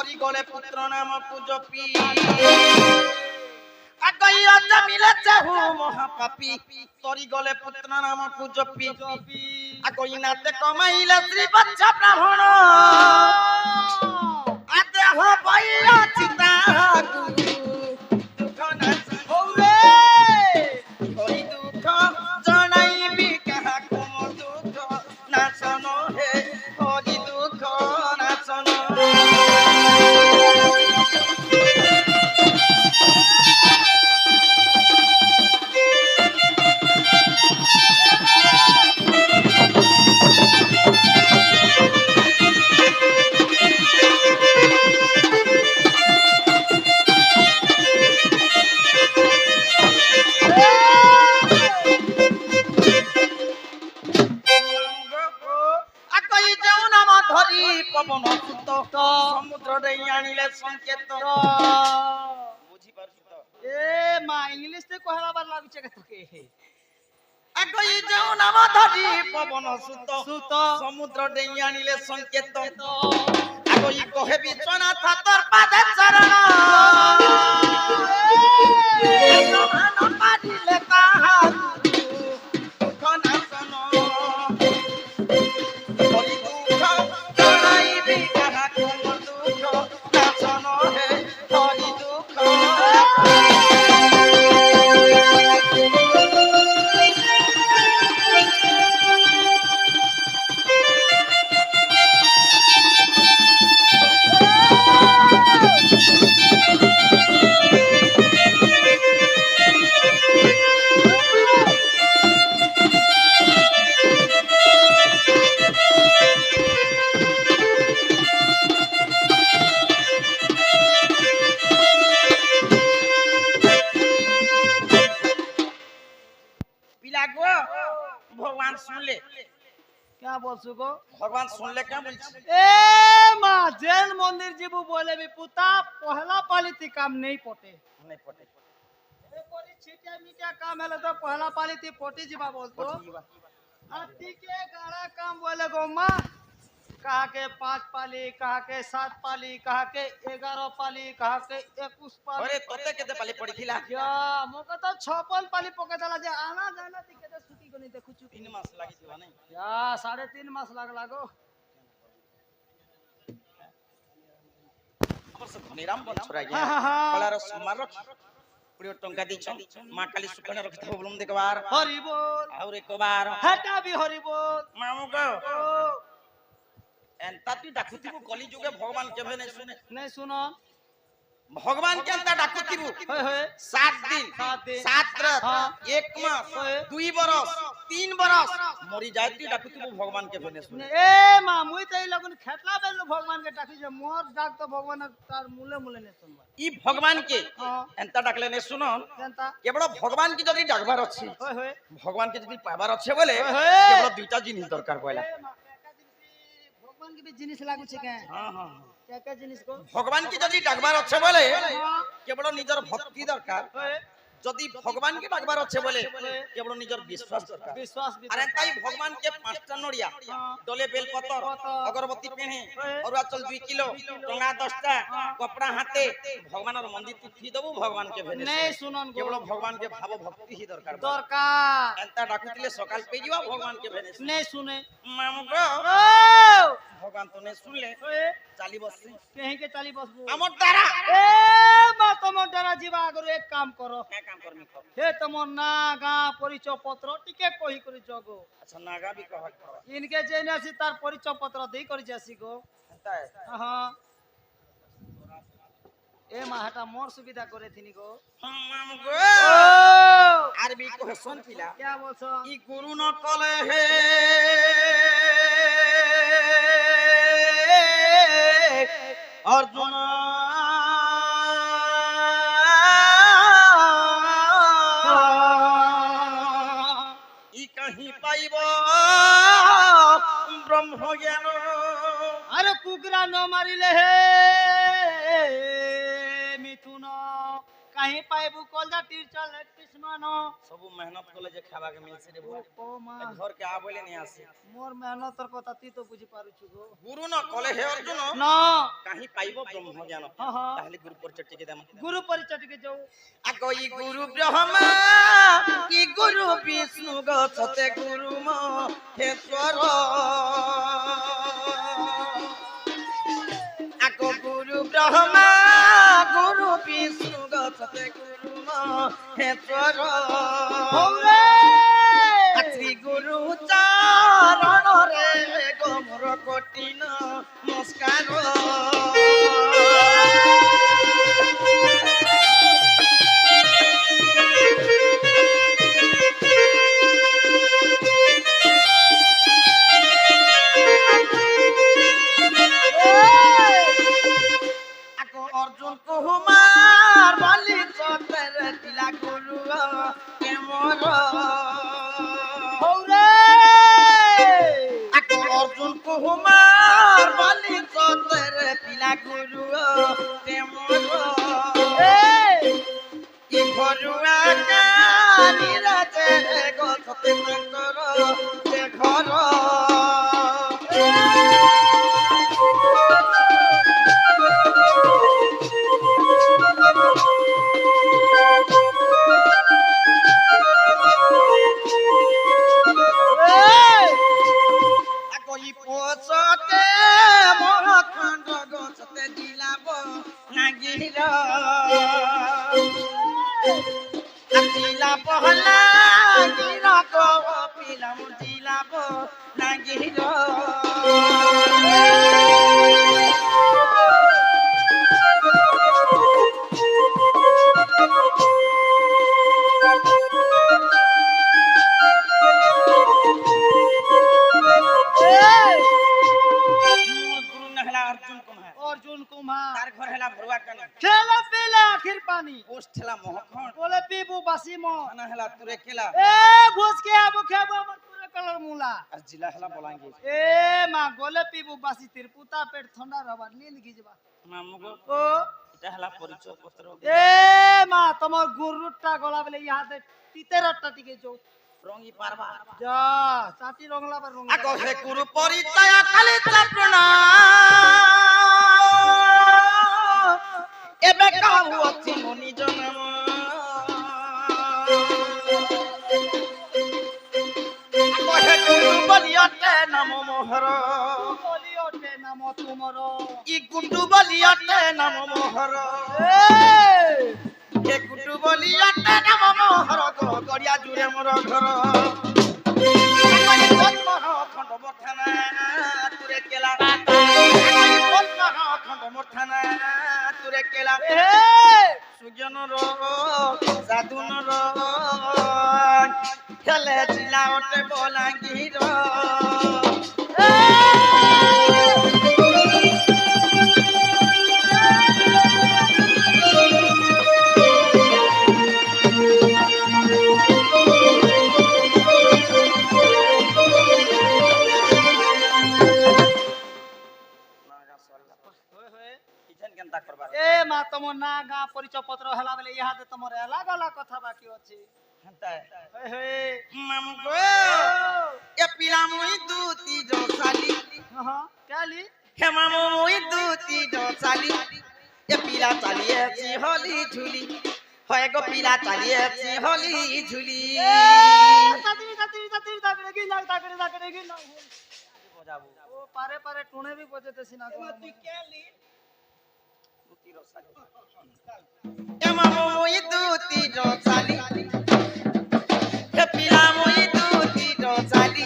তরি গলে পুত্র নাম পূজপি আগইয়া জমিলে চাহু মহাপাপী তরি গলে পুত্র নাম পূজপি আগইনাতে কমাইলে শ্রী বৎস ব্রাহ্মণ আদেহ বইলা চিতা দুঃখ না হৌরে হরি দুঃখ জনাইবি কাহাকু দুঃখ নাশন হে হরি দুঃখ নাশন পবন সুত সমুদ্র দেই আনিলে সংকেত বুঝি পারছ তো এ মা ইংলিশ তে কহলাবার লাগুছে কে তোকে আগই যাও নাম ধরি পবন সুত সমুদ্র দেই আনিলে সংকেত আগই কহে বিচনা থাতর পাদে চরণ মান পারিলে কাহা দুঃখ নাশন হরি দুঃখ জনাইবি কাহাকু দুঃখ নাশন হে হরি দুঃখ पिलागो भगवान सुन ले क्या बोलछु गो भगवान सुन ले क्या बोलछ ए মা জেল মন্দির জীবু বলে বি পুতা পহলা পালিতি কাম নেই পটে नहीं पटे এ পরি ছিটিয়া মিটিয়া কাম হলে তো পহলা পালিতি পটি जीवा बोलतो पटी আর টিকে গাড়া কাম বলে গো মা कहा के 5 पाली कहा के 7 पाली कहा के 11 पाली कहा के 21 पाली अरे तोते केते पाली पड़ी थिला या मोके तो 56 पाली पके जाला जे आना जाना टिके तो छुट्टी गनी देखु छु 3 मास लागी दिवा नहीं या 3.5 मास लागो हमर से धनीराम बन छोरा हाँ, गया हाँ, हाँ। कलार समार रख पुरियो टंका दी छ मां काली सुकने रखते हो बोलम देखबार हरि बोल और एक बार हटा भी हरि बोल मामू को ओ एंता तू डाकुतिबु कली जुगे भगवान केबे नहीं सुने नहीं सुनो भगवान के एंता डाकुतिबु होय होय 7 दिन 7 रात हाँ। 1 मास होय। 2 बरस 3 बरस मरी जाय तू डाकुतिबु भगवान केबे नहीं सुने ए मा मुई तई लगन खेतला बेल भगवान के डाकी जे मोर डाक तो भगवान तार मूले मूले ने सुनबा ई भगवान के हां एंता डाकले नहीं सुनो जनता केवल भगवान की जदी डाकबार अछि होय होय भगवान के जदी पाबार अछि बोले होय। केवल दुईटा जिनिस दरकार पयला ए मा एका जिनिस भगवान के भी जिनिस लागु छे के हां हां क्या क्या जिनिस को भगवान की जदी डाकबार अछि बोले हां केवल निजर भक्ति दरकार होय जदी भगवान के डाकबार अछि बोले केवल निजर विश्वास दरकार विश्वास भी अरे ताई भगवान के 5टा नड़िया हाँ। डोले बेल पतर पतर, अगरबत्ती पेहे ओए। और चल 2 किलो टंगा 10टा कपड़ा हाथे भगवान और मंदिर तिथि दबु भगवान के भेने नहीं सुनन गो केवल भगवान के भाव भक्ति ही दरकार दरकार एंता डाकुतिले सकाल पे जीवा भगवान के भेने नहीं सुने मामू को ओ भगवान तो नहीं सुन ले ओए चाली बससी कहीं के चाली बसबो हमर तारा ए मा तमन डरा जीवा आगरो एक काम करो क्या काम करमी कर हे तमन ना गा परिचय पत्र टिके कहि करि जगो अच्छा नागा भी कह इनके जेने सी तार परिचय पत्र देई करि जासी गो एंता है हां ए मा हटा मोर सुविधा करे थिनी गो मामू को ओ आरबी को सुन पिला क्या बोलछो ई गुरु न कले हे अर्जुन ई कहीं पाइब ब्रह्म ज्ञान अरे कुकरा न मारिले हे मिथुन कहीं पाइबू कलजा तीर चल মানো সবু মেহনত করলে যে খাবাকে মিলছে রে বুয়া ও মা ঘর কে আ বলে নিয়ে আসে মোর মেহনতর কথা তুই তো বুঝি পারুছু গো গুরু ন কলে হে অর্জুন না কাহি পাইব ব্রহ্ম জ্ঞান হ্যাঁ, হ্যাঁ। তাহলে গুরু পরিচয় টিকে দেম গুরু পরিচয় টিকে যাও আগো ই গুরু ব্রহ্মা ই গুরু বিষ্ণু গছতে গুরু মহেশ্বর আগো গুরু ব্রহ্মা গুরু বিষ্ণু গছতে গুরু মহেশ্বর শ্রী গুরু চরণ রে গোমর কঠিন নমস্কার আগো অর্জুন কুমার বলি চতের তিলা গুরু কেমন আগো অর্জুন কুমার বলি চতের তিলা গুরু কেমন কি ঘরুয়া কানিরাতে গছতে তাঙ্কর যে ঘর আগই পছতে মর খণ্ড গছতে দিলাব নাগির দিলা পহলা গির গো পিলাম দিলাব নাগির গুরু না হেলা অর্জুন কুমার অর্জুন কুমার তার ঘর হেলা ভরুয়া কানি খেলা পেলে আখির পানি পোস্ট হেলা মহখন বলে পিবু বাসি ম খানা হেলা তুরে কেলা এ ঘুষ খেয়াবো খেয়াবো আমার পুরো কালার মুলা আর জিলা হেলা বলাঙ্গি এ মা গলে পিবু বাসি তির পুতা পেট ঠান্ডা রবার নীল গিজবা মামুগো ও এটা হেলা পরিচয় পত্র এ মা তোমার গুরুটা গলা বলে ইহাতে তিতেরটা টিকে যাও রঙি পারবা যা চাটি রংলা বার রং আগো হে গুরু পরিচয় কালে চাপনা এবে কাউ অতি মনি জনম আগো হে গুরু বলিয়তে নম মোহর বলি ওঠে নাম তোমার ই গুড্ডু বলিয়তে নম মোহর হে গুড্ডু বলিয়তে নম মোহর গো গড়িয়া জুড়ে মোর ঘর খণ্ড মথানা তুরে কেলা খণ্ড মথানা তুরে কেলা সুজনর সাধুনর খেলে জিলা ওটে বলাঙ্গীর কেনতা করবার এ মা তোমার না গা পরিচয় পত্র হেলা বলে ইহাতে তোমার এলা গলা কথা বাকি আছে হেনতা হই হই মামু গো এ পিলা মুই দুতি জসালি হ্যাঁ কালি হে মামু মুই দুতি জসালি এ পিলা চালিয়েছি হলি ঝুলি হয় গো পিলা চালিয়েছি হলি ঝুলি তাড়াতাড়ি তাড়াতাড়ি তাড়াতাড়ি তাড়াতাড়ি গিনা তাড়াতাড়ি তাড়াতাড়ি গিনা বজাবো ও পারে পারে টুনে भी বজেতেছি না তুই কেলি দুতি রসালি এ মামু মুই দুতি জসালি হে পিলা মুই দুতি জসালি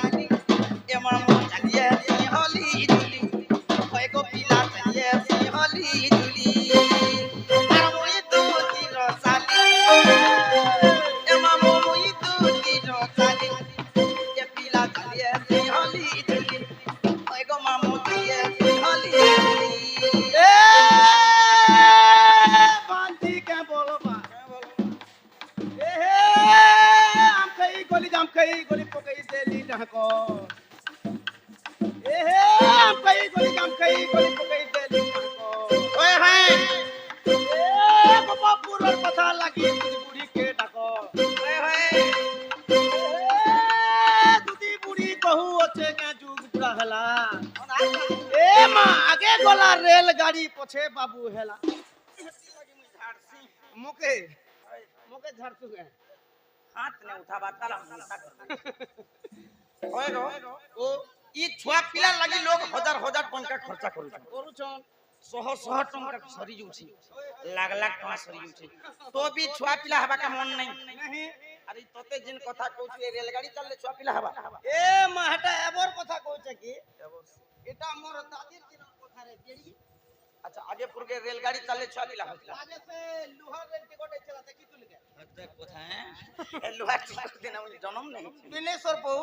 এ মামু চালিয়েছি হলি ঝুলি হয় গো পিলা চালিয়েছি হলি ঝুলি আর মুই দুতি রসালি এ মামু মুই দুতি রসালি এ পিলা চালিয়েছি হলি ঝুলি হয় গো মামু চালিয়েছি হলি ঝুলি এ বান্তি কে বলো বা এ আম খাই গলি পকাই দেলি ডাকো এ আম খাই গলি পকাই দেলি ডাকো ওই হ্যাঁ এ বাবা পুরোর কথা লাগি বুড়ি বুড়ি কে ডাকো গলা হেলা এ মা আগে গলা রেলগাড়ি পছে বাবু হেলা মুকে মুকে ঝাড়ছু গে হাত নে উঠাবা তালা মিশা করবে ওই গো ও ই ছুয়া পিলা লাগি লোক হাজার হাজার টাকা খরচা করুছন କରୁଛନ୍ শহ শহ টাকা সরি যাଉଛି লাখ লাখ টাকা সরি যাଉଛି তো বি ছুয়া পিলা হবা কা মন নাই नहीं আরে তোতে জিন কথা কইছি এ রেলগাড়ি চাললে ছুয়া পিলা হবা এ মা হেটা এবর কথা কইছে কি এটা মোর দাদির দিনের কথা রে বেড়ি আচ্ছা আগে পুরকে রেলগাড়ি চাললে ছুয়া পিলা হইছিল আগে সে লোহার রেল টিকট চলা দেখি তুই গে কথা হ্যাঁ লোহা টিকট দিন আমি জন্ম নেই বিনেশ্বর পো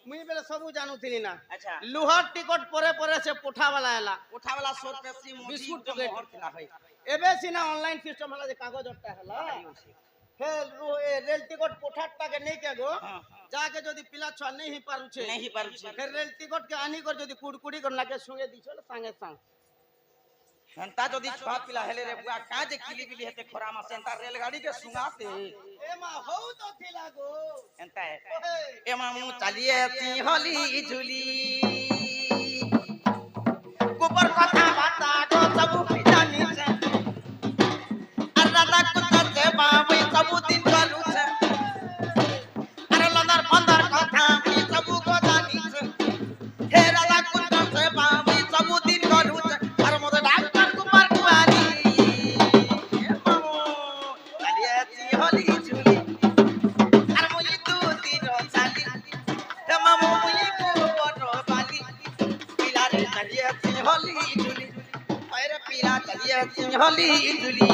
মুই বেলে সবু জানুথিনি না আচ্ছা লোহার টিকট পরে পরে সে পোঠা বালা এলা উঠাওয়ালা 100 পেপসি বিস্কুট বিস্কুট প্যাকেট। মোহর কিনা হয় এবে সিনা অনলাইন সিস্টেম হলা যে কাগজটা হলা হে রেল টিকট পোঠার টাকে নেই কে গো হ্যাঁ যাকে যদি পিলা ছুয়া नहीं ही পারুছে नहीं पारुছে ফের রেল টিকট কে আনি কর যদি কুড়কুড়ি কর লাগে শুয়ে দিছল সঙ্গে সঙ্গ হেনতা যদি ছুয়া পিলা হেলে রে বুয়া কা যে কিলি বিলি হেতে খরা মা সেনতা রেলগাড়ি के सुंगाते এ মা হউ তো থিলা গো হেনতা এ মামু চালিয়ে তি হলি ঝুলি গোবর কথা বাতা গো সবু জানি আছে আর দাদা কুত্তা সে বাবু সবু দিন গলুছে আর লদার বন্দর কথা আমি সবু গো জানি আছে হে দাদা কুত্তা সে বাবু সবু দিন গলুছে আর মতে ডাক্তার কুমার কুয়ারি এ মামু চালিয়ে তি হলি ঝুলি আর মুই তু দিন চালি হে মামু মুই গোবর বালি পিলা রে চালিয়ে তি হলি ঝুলি আরে পিলা চালিয়ে তি হলি ঝুলি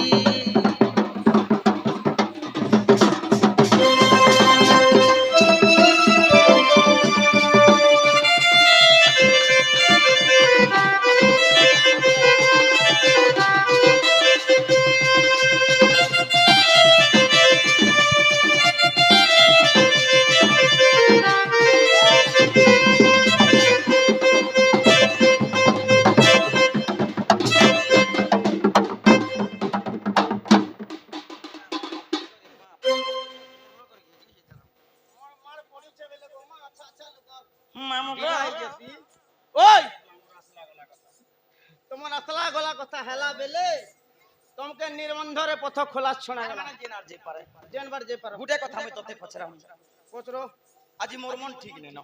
মোর মার পড়িছে বেলে গো মা আচ্ছা আচ্ছা লোক মামু গো বিদায় গেছি ওই তোমার আসলা গলা কথা হেলা বেলে তোমাকে নির্বন্ধরে পথ খোলা ছনা গলা মানে জেনার যে পারে জেনবার যে পার গুটে কথা আমি তোতে পছরাম পচরো আজি মোর মন ঠিক নেই ন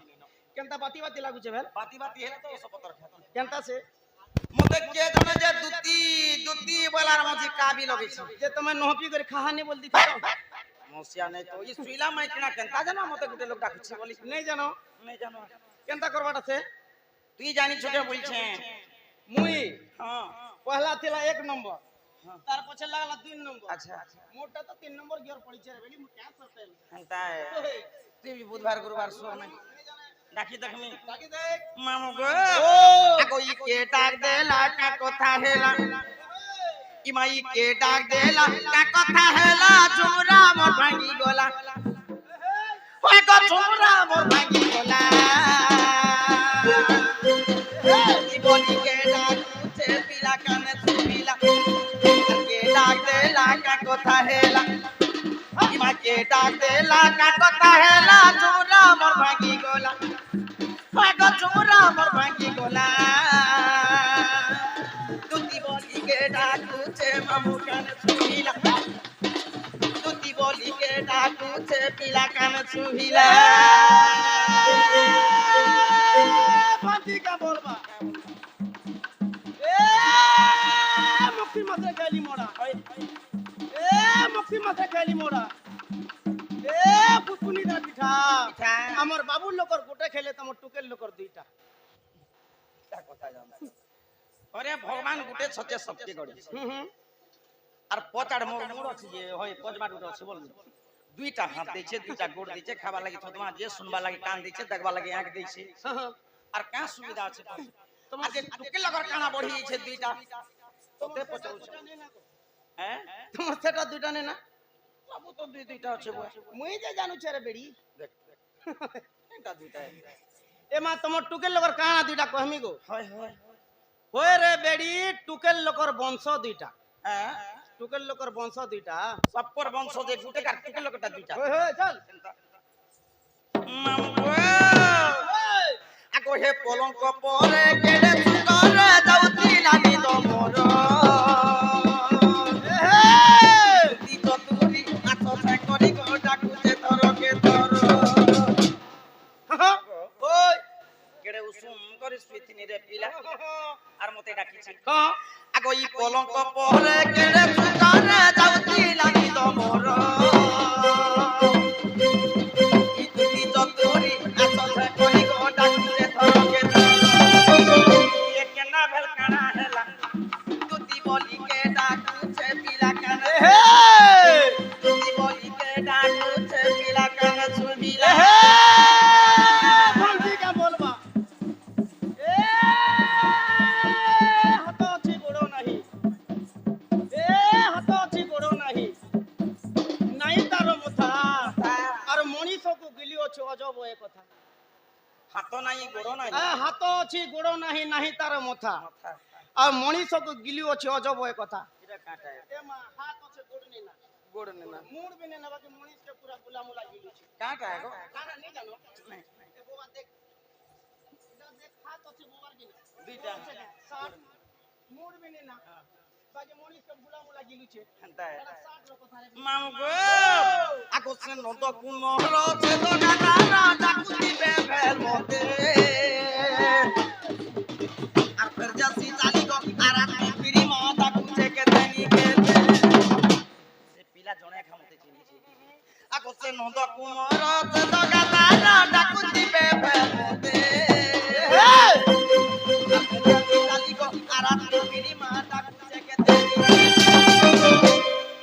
কেনতা বাতি বাতি লাগুছে ভেল বাতি বাতি হেলে তো সপতর খাত কেনতা সে মতে কে জানে যে দুতি দুতি বলার মজি কাবি লগেছে যে তুমি নহপি করে খাহানি বল দিছ মসিয়া নাই তো ই সুইলা মাই কিনা কেনতা জানো মতে গুটে লোক ডাকছে বলি নেই জানো নাই জানো কেনতা করবাটা সে তুই জানি ছোটে বলছে মুই হ্যাঁ পহলা থিলা 1 নম্বর হ্যাঁ। তার পছে লাগলা 2 নম্বর আচ্ছা মোরটা তো 3 নম্বর গিয়র পড়িছে রে বেলি মু ক্যা করতে হেনতা তুই বুধবার গুরুবার সো নাই ডাকি দেখমি তাকি দেখ মামু গো ও আগো ই কে ডাক দেলা কা কথা হেলা ইমাই কে ডাক দেলা কা কথা হেলা ঝুমরা মোর ভাঙি গলা ওই গো ঝুমরা মোর ভাঙি গলা ই বলি কে ডাক উঠে পিলা কানে সুবিলা কে ডাক দেলা কা কথা হেলা ইমা কে ডাক দেলা কা কথা হেলা ঝুমরা মোর ভাঙি গলা ওই গো ঝুমরা মোর ভাঙি গলা তুতি বলি কে ডাক উঠে মামু কানে সুবিলা তুতি বলি কে ডাক উঠে পিলা কানে সুবিলা বাতি কা বলবা এ মুক্তি মাত্রে গালি মোড়া এ মুক্তি মাত্রে গালি মোড়া এ পুতুনি দা পিঠা পিঠা। আমার বাবুর লোকর গোটে খেলে তোমার টুকের লোকর দুইটা अरे भगवान गुटे छते सबके गड़ी হুম আর পচাড় মোর মোর আছে যে হয় পজবার গুটে আছে বল দুইটা হাত দিছে দুইটা গোড় দিছে খাবার লাগি থতমা যে শুনবা লাগি কান দিছে দেখবা লাগি আঁখ দিছে আর কা সুবিধা আছে তোমার যে টুকে লগর কানা বড়ি আছে দুইটা তোতে পচাউছ হ্যাঁ তোমার সেটা দুইটা নে না সব তো দুই দুইটা আছে বল মুই যে জানু ছেড়ে বেড়ি দেখ এটা দুইটা এ মা তোমার টুকের লোকর কানা দুইটা কহমি গো হয় হয় হয় রে বেড়ি টুকের লোকর বংশ দুইটা হ্যাঁ টুকের লোকর বংশ দুইটা সবপর বংশ যে গুটে কার টুকে লগটা দুইটা হয় হয় চল মামু আগো হে পলঙ্ক পরে কেড়ে সুন্দরে যাউতি নানি দমর তুই চতুরি আছ সে করি গো ডাকুছে ধরকে ধর ওই কেড়ে উসুম করিস পিতিনি রে পিলা আর মতে ডাকিছি আগো ই পলঙ্ক পরে কেড়ে সুন্দরে যাউতি নানি দমর বলছি কে বলবা এ হাত আছে গোড় নাহি এ হাত আছে গোড় নাহি নাই তার মুথা আর মଣିষକୁ গিলি ଅଛି অজব এ কথা হাত নাই গোড় নাই হাত ଅଛି ଗୋଡ ନାହିଁ ନାହିଁ ତାର ମଥା ଆଉ ମଣିଷକୁ ଗିଲି ଅଛି ଅଜବ ଏ କଥା এটা কাটা ଏ ମା ହାତ ଅଛି ଗୋଡ ନେଇ ନା গোড় না ମୁଡ ବି ନେଇ ନେବା କି ମଣିଷকে ପୁରା ବୁଲା ମୁଲା ଗିଲୁଛି কাটা গো କାଣା ନେଇ ଜାনো নাই ଏ ବୋବା ଦେଖ এটা দেখ হাত ଅଛି ବୋবার কি না দুইটা শার্ট মুড ବି নেই না বাকি মଣିষকে বুলা মুলা গিলুছে হন্তা এটা শার্ট র কথা রে মাম গো আকোছে নন্দ কুমর ছে তো কাটা ডাকুতি বেভেল মতে আর ফের যাসি চালি গো আরা ফিরি মা ডাকুছে কে দেনি কে সে পিলা জনে খামতে চিনিছে আকোছে নন্দ কুমর ছে তো কাটা ডাকুতি বেভেল মতে চালি গো আরা ফিরি মা ডাকুছে কে দেনি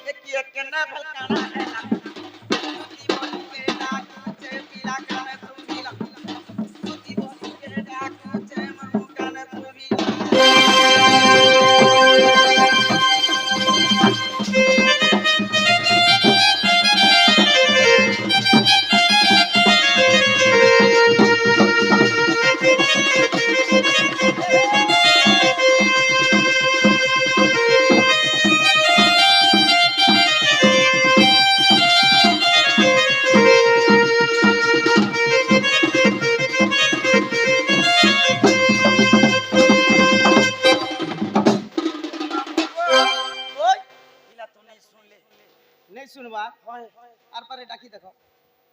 एक एक ना भलकाना है ना तुती बोली के डाकुचे पीला काने तुमीला तुती बोली के डाकुचे मनु काने तुमीला ওই পিলা তো নাই শুনলে নেই শুনবা হয় আর পারে ডাকি দেখো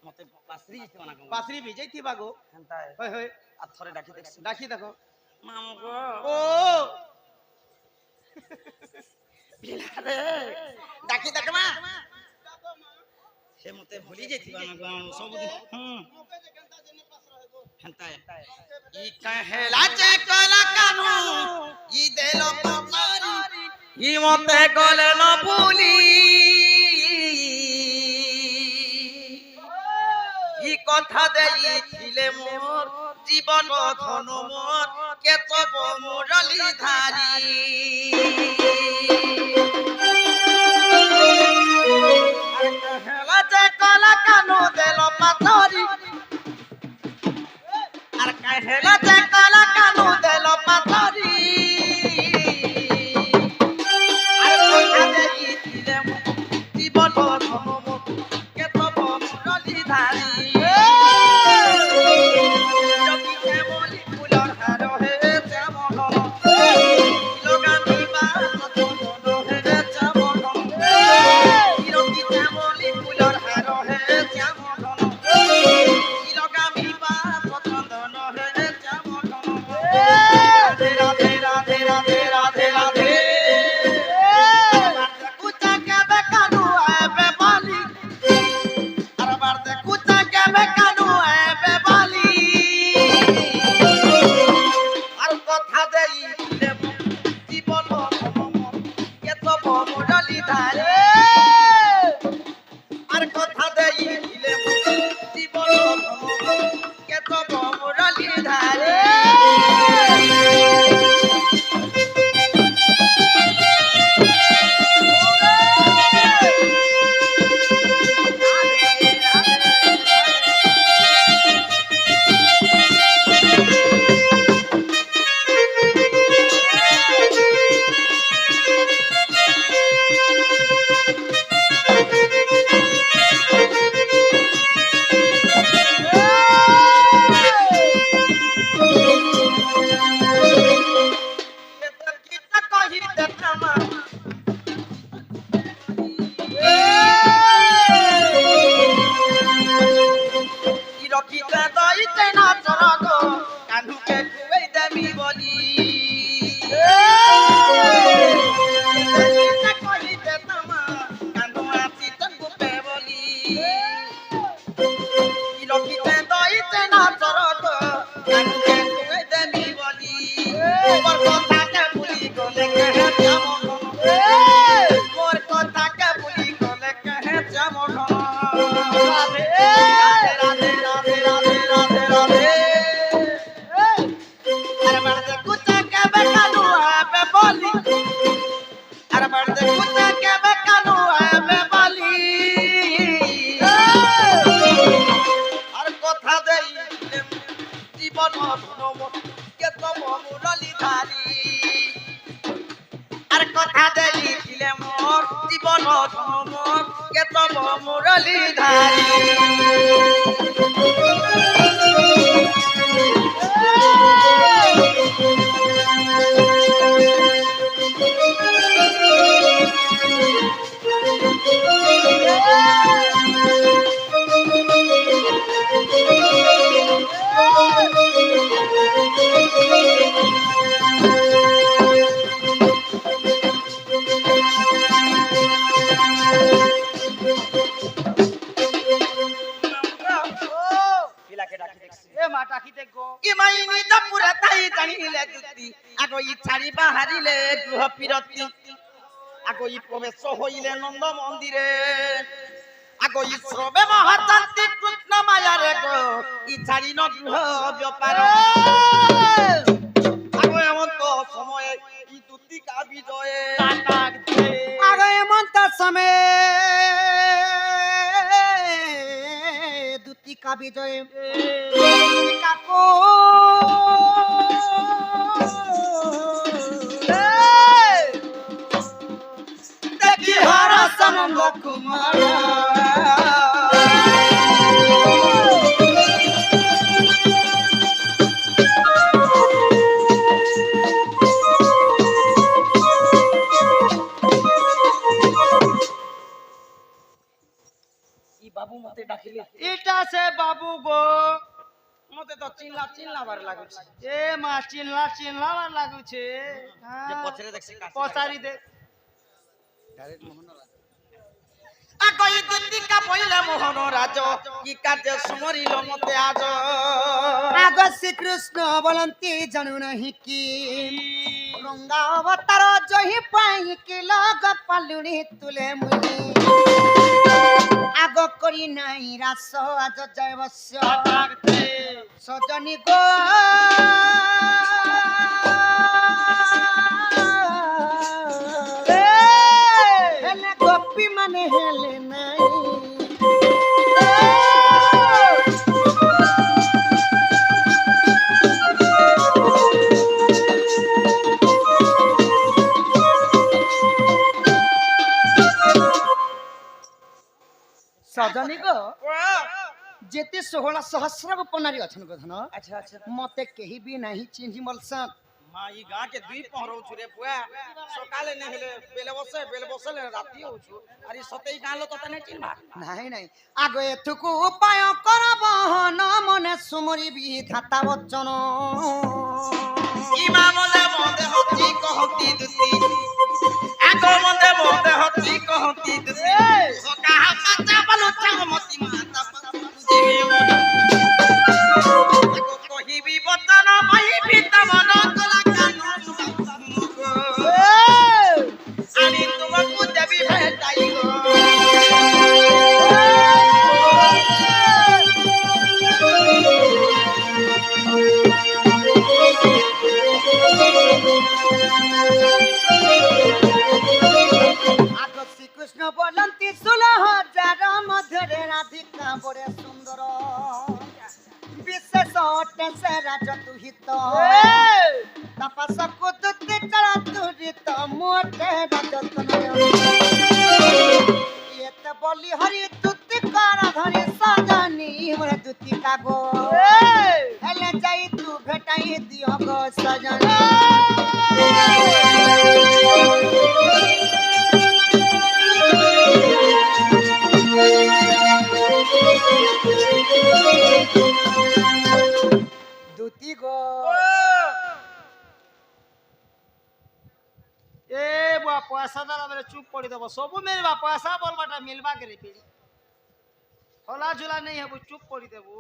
মতে পাসরি যেতে মানা কম পাসরি ভিজাই থিবা গো হেনতা হয় হয় আর থরে ডাকি দেখছি ডাকি দেখো মাম গো ও পিলা রে ডাকি দেখ মা সে মতে ভুলি যেতিবা না গো ସବୁদিন মকে যে কেনতা জেনে পাস রহেবো হেনতা ই কহেলা চে কলা কানু ই দেলো পচারি ই মতে গলে ন ভুলি ই কথা দেইছিলে মোর জীবন ধন মোর কেতব মুরলি ধারি কহেলা চে কলা কানু দেলো পাথরি আর কহেলা চে কলা কানু দেলো পাথরি আর কথা দেইছিলে মোর জীবন ধন মোর কেতব মুরলি ধারি জগিছে বলি ফুলৰ হার হে শ্যামল লগা কানুকে তুই দেবি বলি মোর কথাকে ভুলি গলে কেহে যাব মোর কথাকে ভুলি গলে কেহে যাব রাধে রাধে রাধে রাধে রাধে রাধে अरे मर्द कुत्ता के बेकानू है बेबोली अरे मर्द कुत्ता के बेकानू है बेबोली আর কথা দেই জীবন নম কে তম মুরলি ধারি আর কথা দেই দিলে মোর জীবন নম কে তম মুরলি ধারি এ মা ডাকি দেখো কি মাইনি দপুরে তাই জানিলে দুতি আগো ই ছাড়ি বাহারিলে গৃহ পিরতি আগো ই প্রবেশ হইলে নন্দ মন্দিরে আগো ই শ্রবে মহাতান্ত্রিক কৃষ্ণ মায়ারে গো ই ছাড়ি ন গৃহ ব্যাপার আগো এমন তো সময়ে ই দুতি কা বিজয়ে ডাক দে আগে এমন তার সময় দুটি কাবি জয় কাকু দেখি হরসম কুমার ই বাবু মতে ডাকিলে এটা সে বাবু গো মতে তো চিল্লা চিল্লাবার লাগুছে এ মা চিল্লা চিল্লাবার লাগুছে যে পছরে দেখছি পচারি দে ডাইরেক্ট মোহন রাজ আগই দুতিকা বইলে মোহন রাজ কি কাজে সমরিল মতে আজ আগ শ্রীকৃষ্ণ বলন্তি জানু নাহি কি গঙ্গা অবতার জহি পাই কি লগ পালুনি তুলে মুনি আগ করি নাই রাস আজ জয় বস্য ডাক দে সজনী গো হেলে গোপী মানে হেলে নাই সজনী গো যেতে 16 সহস্র গোপনারী অছন গধন আচ্ছা আচ্ছা মতে কেহি বি নাহি চিহ্নি বলছন মা ই গা के দুই পহরौ ছুরে পুয়া সকালে নে হেলে বেলে বসলে রাতি হউছু আরে সতেই গালো ততে নে চিনবা নাই নাই আগে এটুকু উপায় করব ন মনে সুমরি বিধাতা বচন ইমামলে মতে হতি কহতি দুতি আগো মতে হতি কহতি দুতি সকা হাতা বলো চামতি মাতা বুঝিবে মন আগো কহিবি বচন ভাই পিতা মন কলা কানু আনি তোমাকু দেবি ভেটাই গো আগ শ্রীকৃষ্ণ বলন্তি 16,000 মধ্যে রাধিকা বড় সুন্দর বিশেষ অটে সে রাজ তুহিত তপস কুতুতে চলা তুরিত মোটে রাজতন এতে বলি হরি তুতি কর ধরি সজনী মোর দুতি কাগো হেলে যাই তু ভেটাই দিও গো সজনী দুতি গো এ বুয়া পয়সা দাঁড়া বেলে চুপ করে দেবো সবু মিলবা পয়সা বলবাটা মিলবা কে রে পেড়ি হলা ঝুলা নেই হবু চুপ করে দেবো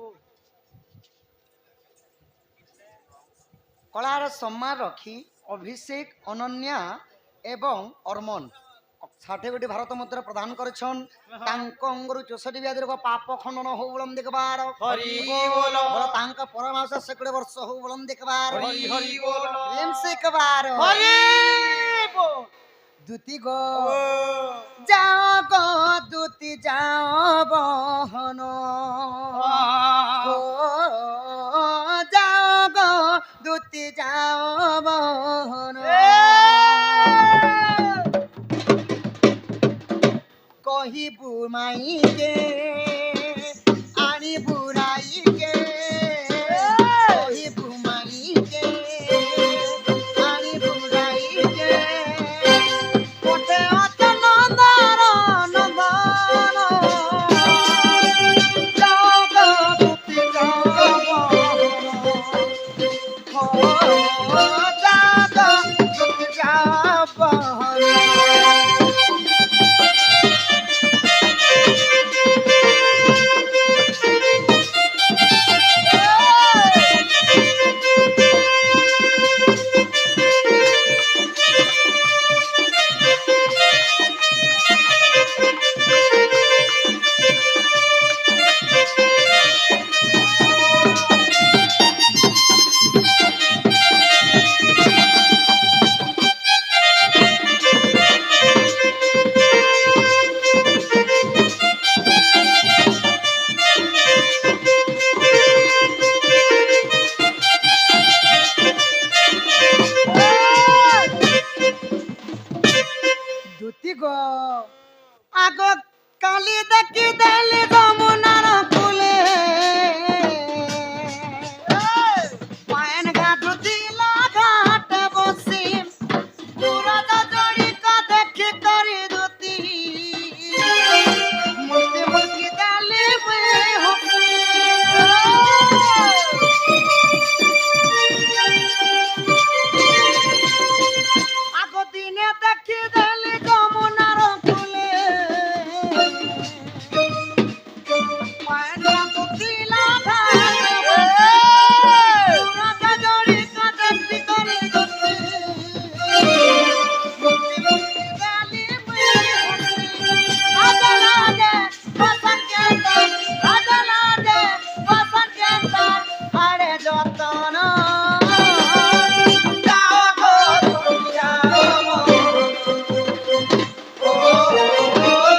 କଳାର ସମ୍ମାନ ରଖି ଅଭିଷେକ ଅନନ୍ୟା ଏବଂ ଅର୍ମନ 60 ଭାରତ ମଧ୍ୟରେ ପ୍ରଦାନ କରିଛନ୍ ତାଙ୍କ ଅଙ୍ଗରୁ 64 ବ୍ୟାଧି ରୋଗ ପାପ ଖଣ୍ଡନ ହଉ ବୋଲମ୍ ଦେଖବାର ହରି ବୋଲ ତାଙ୍କ ପରମାସ 100 ବର୍ଷ ହଉ ବୋଲମ୍ ଦେଖବାର ହରି ହରି ବୋଲ ପ୍ରେମ ସେ କବାର ହରି ବୋଲ দুতি গো যাও গো দুতি যাও বহন গো যাও গো দুতি যাও বহন কহিবু মাইকে আনিবু রাইকে কহিবু মাইকে আনিবু রাইকে কোটে অত নন্দন নন্দন যাও গো দুতি যাও বহন যাও গো দুতি যাও বহন দুতি গো আগ কালি দেখি দেলি যমুনার কুলে পায়ন ঘাট দিল ঘাট বসি পুরজ জড়ি দেখি করি দুতি মুক্তি মুক্তি দেলি হসি আগ দিনে দেখি দেলি যমুনার কুলে পায়ন ঘাট দিল ঘাট পুরজ জড়ি দেখি করি দুতি মুক্তি মুক্তি দেলি আদলাদে বসন্ত আদলাদে বসন্ত আরে যতন যাও গো তুমি যাও ও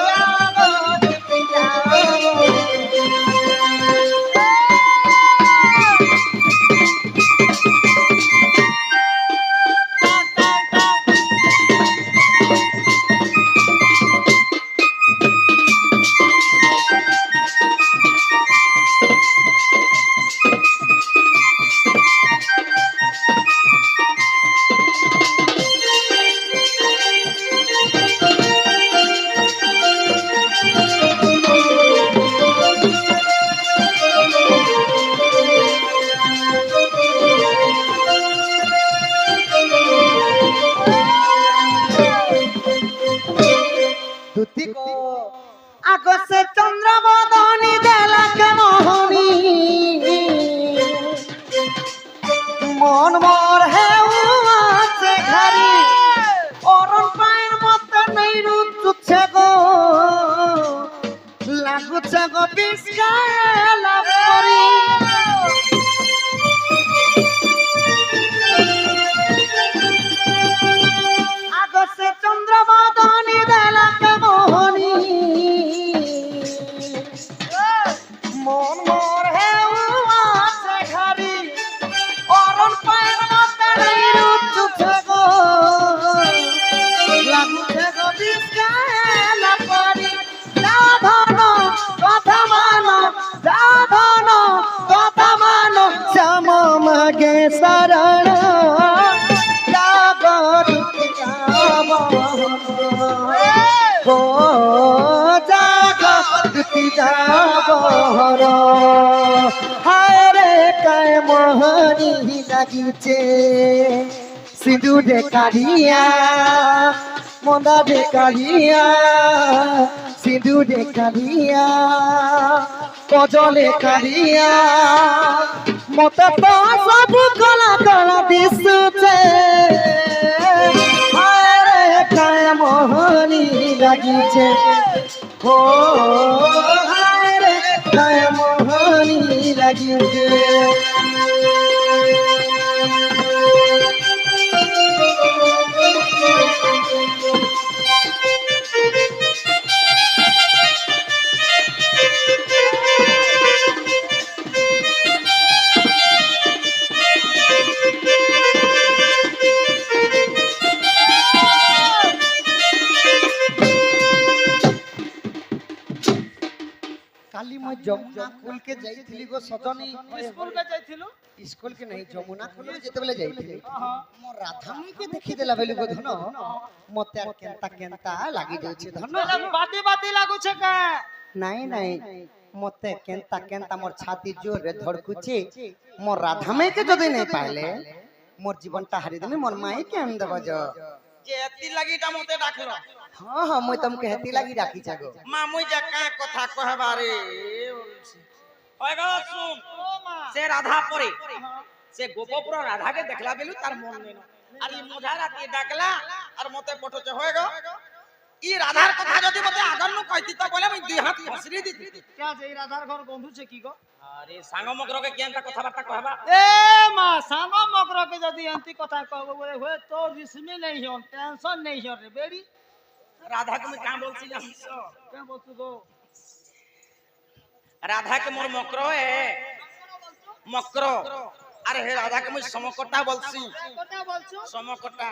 যাও গো তুমি যাও দুতি গো আগসে চন্দ্র বদনি দেলাক মোহনী মন মোর হেউ আছে ঘারি অরণ পায়ের মতো নেই রূপ চুচ্ছে গো লাগুছে গো বিস্কায় লাভ করি আগসে চন্দ্র বদনি দেলাক মোহনী মন মোর হেউ আছে ঘারি অরণ পায়ের মতো নেই রূপ চুচ্ছে গো লাগুছে গো বিস্কায় লাভ করি সাধন কথা মানো সাধন কথা মানো শ্যাম মাগে শরণ যাব যাব গো জাগ দুতি যাব হায় রে কায় মোহনী লাগিছে সিঁদুরে কালিয়া মন্দারে কালিয়া সিঁদুরে কালিয়া কজলে কারিয়া মতে তো সব কলা কলা দিশুছে আরে কায় মোহনী লাগিছে ও আরে কায় মোহনী লাগিছে কালি মই যমুনা কুল কে যাইছিলি গো সজনী स्कूल के जाइथिलु स्कूल के नहीं যমুনা কুল যেতেবেলে যাইছিলি মো রাধা কে দেখি দেলা বেলি গো ধন মতে আর কেনতা কেনতা লাগি যাଉଛି ধন बाती बाती लागू छे का নাই নাই মতে কেনতা কেনতা মোর ছাতি জোরে ধড়কুছে মোর রাধা কে যদি নাই পাইলে মোর জীবনটা হারি দেমি মোর মাই কেন দেব জ যে এতি লাগিটা মতে ডাকলো হ্যাঁ হ্যাঁ মই তমকে হেতি লাগি রাখি ছাগো মা মুই যা কা কথা কহবারে হয় গো শুন ओ मां সে রাধা পরে সে গোপপুর রাধাকে দেখলা বেলু তার মন নেন আর ই মধা রাতি ডাকলা আর মতে পটছে হয় গো ই রাধার কথা যদি মতে আগন্নু কইতি তো বলে মই দুই হাত ফসরি দিতি क्या जे राधार घर गंधु छे की गो আরে সাঙ্গ মগরকে কেনটা কথাবার্তা কহবা ए मां सानो मगरो के जदी अंती कथा कहबो बोले होय तो रिस्मी नहीं हो टेंशन नहीं हो रे बेड़ी রাধা তুমি কাম বলছি জানিস क्या बोलतु गो রাধা কে মোর মকর এ মকর আরে হে রাধা কে মুই সমকটা বলছি कथा बोलछु সমকটা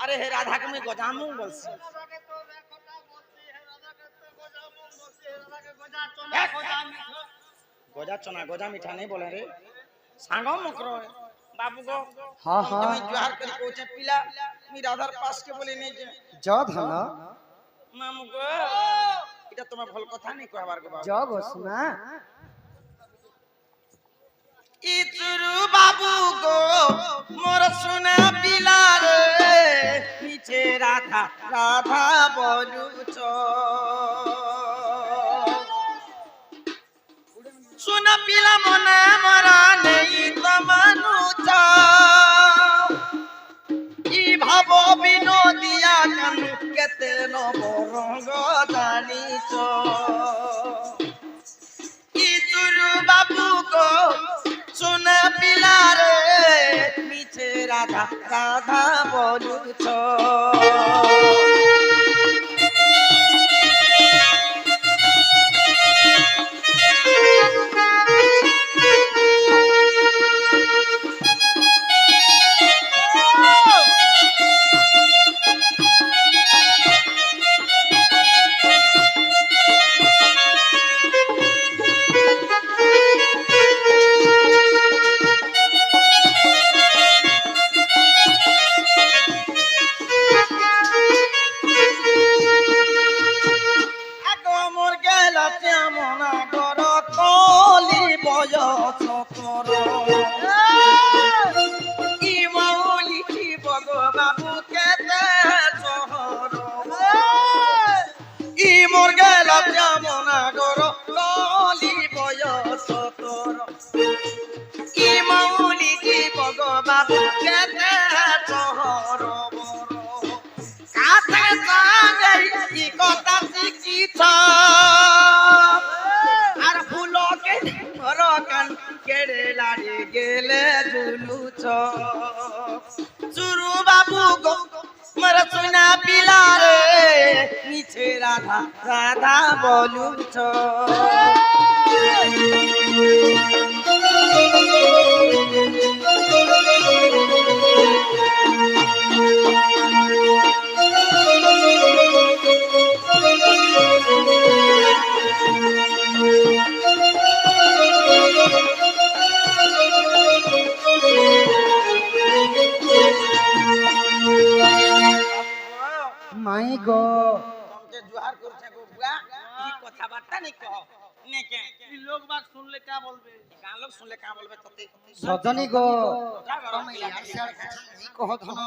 আরে হে রাধা কে মুই গজামু বলছি राधा के तो रे कथा बोलती है राधा के तो गोजा मुंह बोलती है राधा के गोजा चोना गोजा मीठा গজা চনা গজা মিঠা नहीं बोले रे সাঙ্গ মকর এ বাবু গো হ্যাঁ হ্যাঁ আমি জোহার করে কইছে পিলা মি রাধার পাস কে বলি নেই যে জ ধন মামু গো এটা তোমার ভাল কথা নেই কহবার গো বাবু জ গো শোনা ইতুরু বাবু গো মোর সোনা পিলা রে মিছে রাধা রাধা বলুছ সোনা পিলা মনে মরা নেই তমানুছ ই ভাব বিনোদিয়া কানু কেতে নবরঙ্গ জানিছ ইতুরু বাবু গো সোনা পিলা রে মিছে রাধা রাধা বলুছ আগো মোর গেল চামনা গর কলি বয়স তোর ই মৌলি বগ বাবু কেতে শহর ই মোর গেল চামনা গর কলি বয়স তোর ই মৌলি বগ বাবু কেতে শহর কাতে যাই কি কথা শিখিছ আর ফুলকে মর কান কেড়ে লাড়ি গেলে ঝুলুছ সুরু বাবু গো মর সোনা পিলা রে মিছে রাধা রাধা বলুছ মাই গো तुमके जुहार करछे गो बुआ ई কথাবার্তা নি কহ নে কে ई लोग बाग सुन ले क्या बोलबे गान लोग सुनले का बोलबे तते সজনী গো কথা গরম তুমি ইয়ার সিয়ার কথা নাই কহ ধন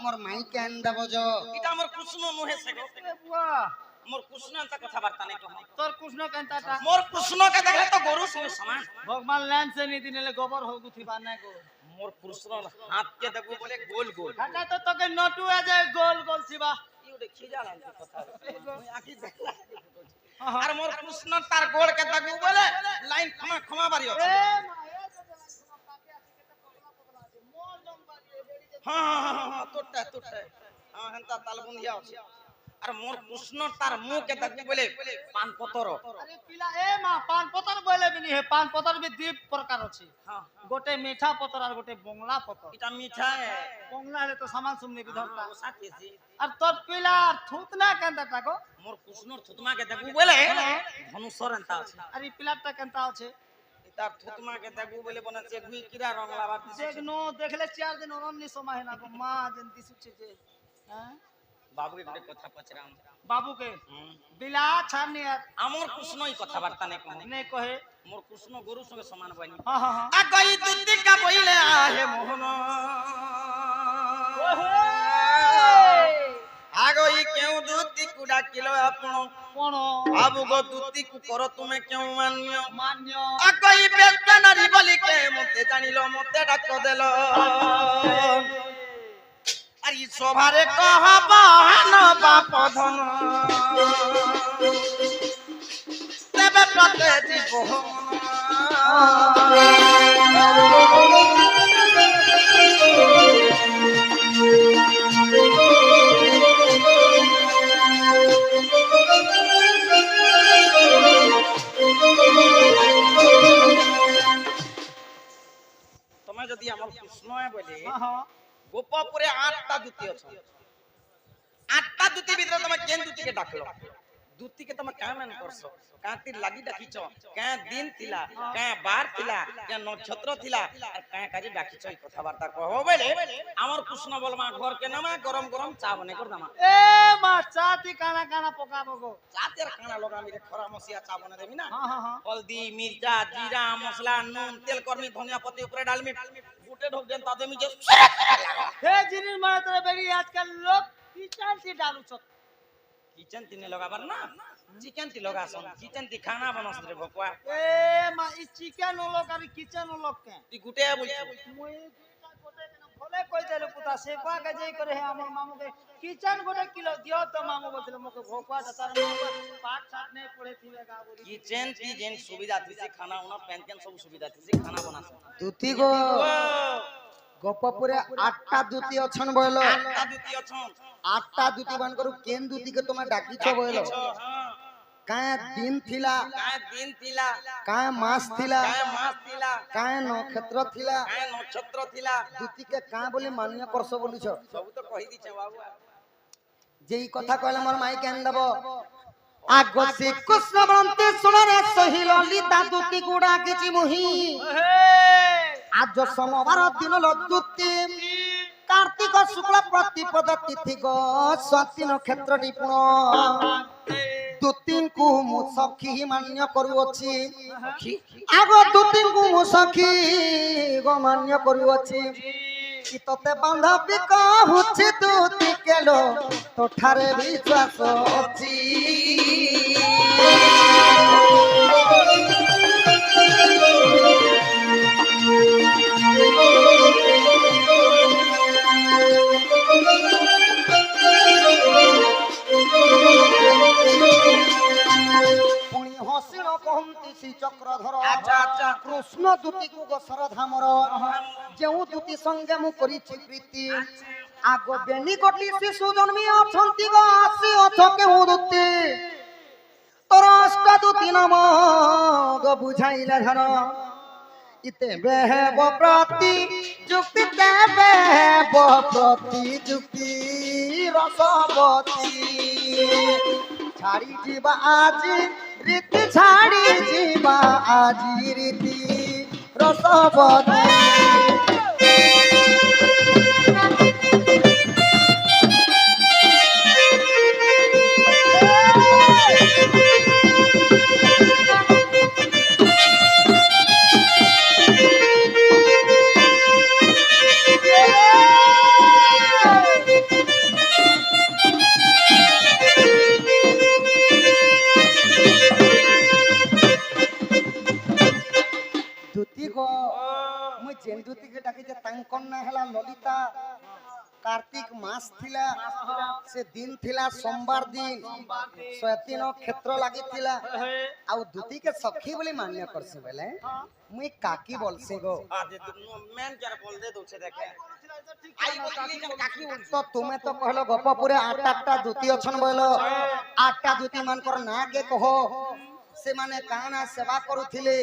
মোর মাই কেন দেব জ এটা আমার কুসুম মুহে সে গো ए बुआ মোর কৃষ্ণ এত কথাবার্তা নাই কহ তোর কৃষ্ণ কেনতাটা মোর কৃষ্ণকে দেখলে তো গরু সঙ্গে সমান ভগবান ল্যান্ড সে নি দিনেলে গোবর হোগু থিবা না গো মোর কৃষ্ণ হাতকে দেখো বলে গোল গোল এটা তো তোকে নটু এ যে গোল গোল থিবা ইউরে খিজা লাগছে কথা তুই আকি দেখলা আর মোর কৃষ্ণ তার গোড়কে দেখো বলে লাইন ক্ষমা ক্ষমা বাড়ি এ আছে মা এ পাকে আছে কেতে পতলা পতলা আছে মোর জম্বারি এ বেড়ি যে হ্যাঁ তোরটা হ্যাঁ হেনতা তালবন্দিয়া আছে আর মোর কৃষ্ণ তার মুখকে দেখো বলে পান পতর আরে পিলা এ মা পান পতর বলে বিনি হে পান পতর বি দুই প্রকার আছে হ্যাঁ গোটে মিঠা পতর আর গোটে বংলা পতর এটা মিঠা বংলা হলে তো সামান সুমনি বিধরতা ও সাথেছি আর তোর পিলা থুত না কেনতাটা গো মোর কৃষ্ণর থুতমাকে দেখো বলে ধনুষর এনতা আছে আর এই পিলারটা কেনতা আছে তার থুতমাকে দেখো বলে বনে চেগুই কিরা রং লাবার দিছে দেখনো দেখলে 4 দিন অরণ্য সময় না গো মা যেন দিছুছে যে হ্যাঁ বাবুকে একটা কথা পচরাম বাবুকে বিলা ছাড়নি আর আমার কৃষ্ণই কথাবার্তা নেই কোন নে কহে মোর কৃষ্ণ গরুর সঙ্গে সমান হয়নি হ্যাঁ হ্যাঁ হ্যাঁ আগই দুতিকা বইলে আহে মোহন আগই কেউ দুতিকু ডাকিল আপন কোন বাবু গো দুতিকু কর তুমি কেউ মান্য মান্য আগই বেটা নারী বলি কে মতে জানিল মতে ডাক দেল আর ই সভারে কহব হেন বাপ ধন তেবে প্রতে জীব তুমি যদি আমার কৃষ্ণ বলে হ্যাঁ হ্যাঁ গোপপুরে 8টা দুতি আছে 8টা দুতি ভিতরে তুমি কেন দুতিকে ডাকলো দুতিকে তুমি কেমন করছো কাতি লাগি ডাকিছ কে দিন থিলা কে বার থিলা কে নক্ষত্র থিলা আর কে কাজি ডাকিছ এই কথাবার্তা কহ বলে আমার কৃষ্ণ বলমা ঘর কে নামা গরম গরম চা বনে কর দামা এ মা চাতি কানা কানা পকাবো গো চা তের কানা লগামি রে খরা মসিয়া চা বনে দেবি না হ্যাঁ হ্যাঁ হ্যাঁ হলদি মির্চা জিরা মশলা নুন তেল কর্মী ধনিয়া পত্তি উপরে ডালমি গুটে ঢোক দেন তাতে মিজে হে জিনিস মানে তোরে বেরি আজকাল লোক কিচেন তি ডালুছ কিচেন তিনে লগাবার না চিকেন তি লগাছন কিচেন তি খানা বনস রে ভকুয়া এ মা ই চিকেন লোক আর কিচেন লোক কে তুই গুটে বলছিস মুই দুইটা গোটে কেন ভলে কই দেলে পুতা সে কোয়া কে যেই করে হে আমার মামুকে কিচেন গোটে কিলো দিও তো মামু বলছিল মকে ভকুয়া তার পাট ছাট নে পড়ে থিবে গা বলি কিচেন তি যেন সুবিধা থিছে খানা উনা পেনকেন সব সুবিধা থিছে খানা বনাছ দুতি গো গোপপুরে 8টা দুতি অছন বইল আটটা দুতি অছন 8টা দুতি বান করু কেন দুতিকে তোমা ডাকিছ বইল হ্যাঁ কায় দিন থিলা কায় দিন থিলা কায় মাস থিলা কায় মাস থিলা কায় নক্ষত্র থিলা কায় নক্ষত্র থিলা দুতিকে কায় বলি মান্য করছ বলিছ সব তো কই দিছে বাবু যেই কথা কইলে মোর মাই কেন দেব আগ সে কৃষ্ণ বলতে শুনরে সহিল লিতা দুতি গুড়া কিছু মুহি আজ সোমবার দিন লদ্দুতি কার্তিক শুক্ল প্রতিপদ তিথি গ স্বাতি নক্ষত্র নিপুণ দুতিଙ୍କୁ ମୁଁ ସଖୀ ମାନ୍ୟ କରୁଅଛି ଆଗ ଦୁତିଙ୍କୁ ମୁଁ ସଖୀ ଗ ମାନ୍ୟ କରୁଅଛି କି ତତେ ବାନ୍ଧବୀ କହୁଛି ଦୁତି କେଲୋ ତୋଠାରେ ବିଶ୍ୱାସ ଅଛି ପୁଣି ହସିଣ କହନ୍ତି ଶ୍ରୀ ଚକ୍ରଧର ଆଚ୍ଛା। କୃଷ୍ଣ ଦୂତୀକୁ ଗୋସର ଧାମର ଯେଉଁ ଦୂତୀ ସଙ୍ଗେ ମୁଁ କରିଛି ପ୍ରୀତି ଆଗ ବେନି ଗୋଟି ଶିଶୁ ଜନ୍ମି ଅଛନ୍ତି ଗ ଆସି ଅଛ କେଉଁ ଦୂତୀ ତୋର ଅଷ୍ଟ ଦୂତୀ ନାମ ଗ ବୁଝାଇଲେ ଧର ইতেবে হেব প্রতি যুক্তি তেবে হেব প্রতি যুক্তি রসবতী ছাড়ি যা আজি রীতি ছাড়ি যা আজি রীতি রসবতী तांकर ना हला ललिता कार्तिक मास थिला से दिन थिला सोमवार दिन सतीन क्षेत्र लागि थिला आउ दुती के सखी बोली मान्य करसे बेले मुई काकी बोलसे गो आदे मेन जरा बोल दे दोछे देखे आई बोली के काकी तो तुम्हें तो कहलो गपपुरे 8 दुती अछन बोलो 8 दुती मान कर ना के कहो से माने काना सेवा करूथिले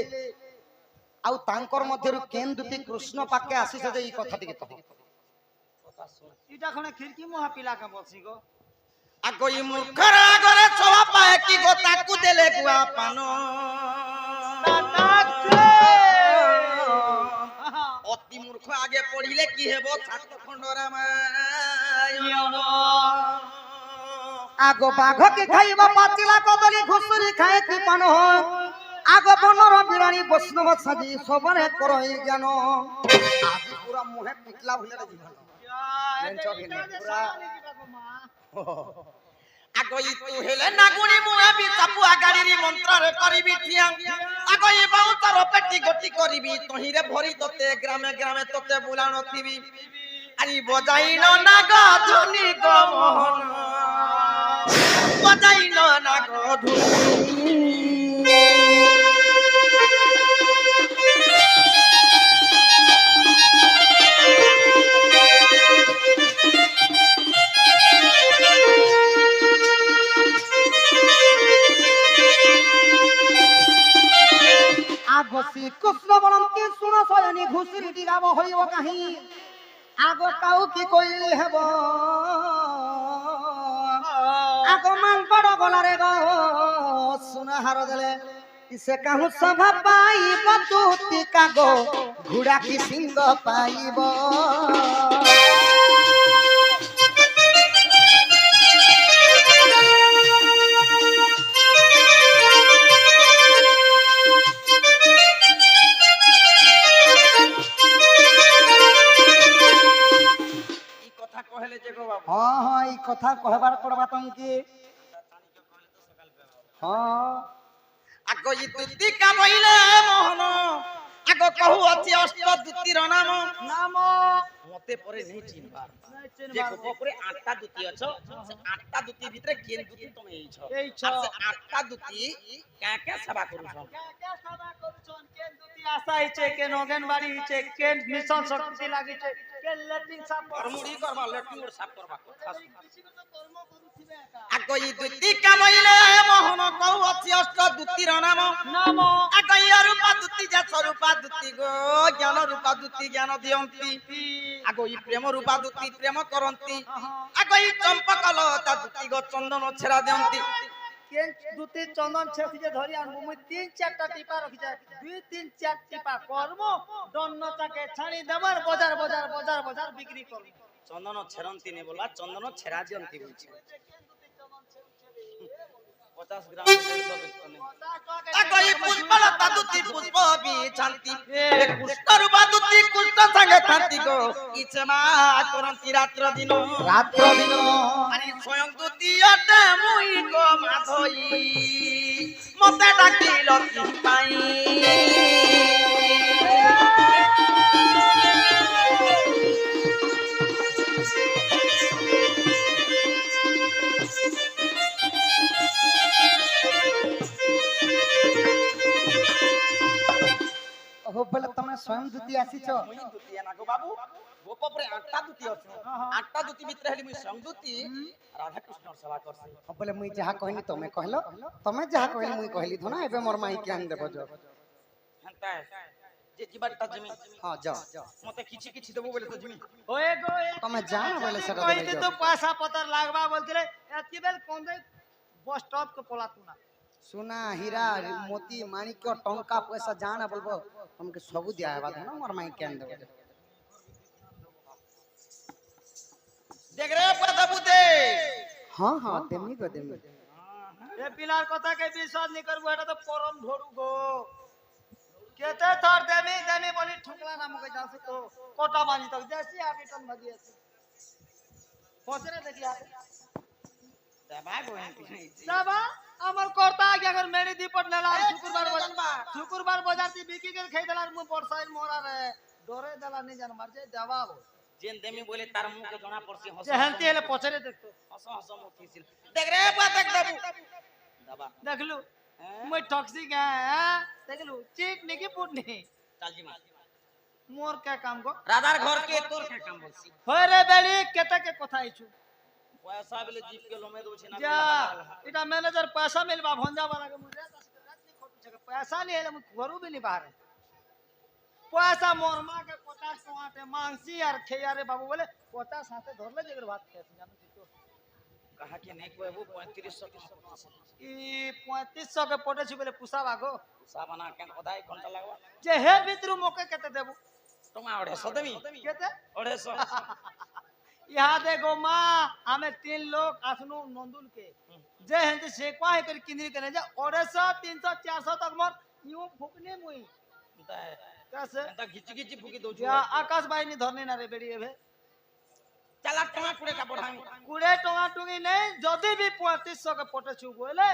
आउ तांकर मध्यरु केन दुती कृष्ण पाके आसी से ई कथा टिके कहो इटा खने खिड़की मुहा पिला के बसी गो आगोई मुखर आगरे सोवा पाए की गो ताकू देले गुआ पानो अति मूर्ख आगे पढ़िले की हेबो छात्र खंडरा मायनो आगो बाघ के खाइबा पातिला कदली घुसुरी खाए की पान हो आगो बनर बिरानी वैष्णव साजी सबरे करई ज्ञान आज पूरा मुहे पिटला भले रे जीवन आगोई तू हेले नागुणी मुहे भी चपुआ गाड़ी री मंत्र रे करिबी थिया आगोई बाउतर पेटी गोटी करिबी तहिरे भरी तते ग्रामे ग्रामे तते बुलानो थिबी आरी बजाइनो नाग धुनी गो मोहन बजाइनो नाग धुनी आगो श्री कृष्ण बनंती सुन सयनी घुसुरी दिगाव होइब काहि आगो काउ की कइली हेब आगो मान बड़ गला रे गो सुना हार देले इसे कहू सभा पाइब दूती कागो घुड़ा की सिंह पाइब हाँ हाँ ई कथा कहबार पड़बा तुमके हाँ आगो ई दुती का बइले मोहन आगो कहू अछि अष्ट दुतीर नाम नाम मते परे नहीं चिनबार जे गोपपुरे 8टा दुती अछो से 8टा दुती भितरे केन दुती तमे एई छ एई छ। आ से 8टा दुती का सेवा करू छ क्या सदा करूछन केन दुती आशा हिचे केन ओगनबाड़ी हिचे केन मिशन शक्ति लागि छे केन लेटिंग साफ और मुड़ी करबा लेटिंग और साफ करबा खास किसी को तो कर्म करूथिबे का आगो ई दुती का बइले मोहन कहू अछि अष्ट दुतीर नाम नाम आगो ई रूपा दुती जा स्वरूपा दुती गो ज्ञान रूपा दुती ज्ञान दियंती आगो ई प्रेम रूपा दुती प्रेम करंती आगो ई चंपक लता दुती गो चंदन छेरा दियंती केन दुती चंदन छेसी जे धरि आन मुई 3-4टा टिपा रखि जाय 2-3-4 टिपा कर्म दन्न चाके छाणी देवर बाजार बाजार बाजार बाजार बिक्री करू चंदन छेरंती ने बोला चंदन छेरा दियंती बुझी 50 ग्राम 150 ने आगो ई पुष्पलता दुती पुष्प भी छांती ए कृष्ण रूपा दुती कृष्ण संगे खांती गो इचे मा करंती रात्र दिन रात्र दिन আরে স্বয়ং দুতিয়তে মুই গো মাধই মতে ডাকিল কি পাই हो बोले तमे स्वयं दुती आसीछ মুই দুতি না গো বাবু গোপপুরে 8টা দুতি আছে 8টা দুতি ভিতরে হেলি মুই স্বয়ং দুতি রাধা কৃষ্ণর সেবা করছি हो बोले मुई जहा कहनी तमे कहलो तमे जहा कहली मुई कहली धना एबे मोर माई के आन देबो जो হেনতা যে জীবাটা জমি हां जाओ মতে কিছু কিছু দেবো বলে তো জমি ओए गो तमे जाना बोले सेटा कोई देबे तो जाओ पैसा पतर लागबा बोलतिले एतकी बेल कोंदे बस स्टॉप के पोला तुना सोना हीरा मोती माणिक्य टंका पैसा जाना बोलबो तुमके सब दिया है बात है ना मोर माई के आन देबो देख रे प्रभु दे हां हां देमी गो देमी ए पिलार कथा के विश्वास नहीं करबो एटा तो परम ढोरू गो केते थर देमी देमी बोली ठुकला नाम के जासे तो कोटा बानी तक जैसी आबी तन भगी আছে पहुंचरे देखिया दबा गो है पीछे साबा আমার কর্তা আগে अगर मेरी दीपट लेला शुक्रवार बाजार ती बिकी के खाई देला मु बरसाई मोरा रे ডরে দেলা নি জানবার যে জবাব যেন দেমি বলে তার মুখে জনা পড়ছি হস যে হেনতি হেলে পছরে দেখতো হস হস মুখিছিল দেখ রে বা দেখ বাবু দাবা দেখলু হ্যাঁ মই টক্সি গে হ্যাঁ দেখলু চিক নাকি পুটনি চালজিমা মোর কে কাম গো রাধার ঘর কে তোর কে কাম বলছি হয় রে বেড়ি কেতে কে কথা আইছু পয়সা বলে জিপ के लोमे दोছি না যা এটা ম্যানেজার পয়সা মিলবা ভঞ্জা वाला के मुझे रात खटू छे पैसा नहीं है घरू भी नहीं बाहर पैसा मोर मां के 50 टमाटे मांगसी यार खेया रे बाबू बोले 50 हाथे धरले जेकर बात कैसे जानो तू तो कहा कि नहीं कोई वो 3500 ई 3500 के पटे छु बोले पुसा बागो साबना के पदाई घंटा लगवा जे हे भितरु मोके केते देबू तुम ओढ़े सो देमी केते ओढ़े सो यहाँ देखो मां हमें 3 लोग आसनु नंदुल के जे हंते से पाए कर किंदरी करे जे 250 300 400 तक मोर यूं फुकने मुई कैसे एंता घिच घिच फुकी दो या आकाश भाई ने धरने ना रे बेड़ी एबे चला टमा कुड़े का बढ़ाई कुड़े टोंगा टुंगी नहीं जदी भी 3500 के पटे छु बोले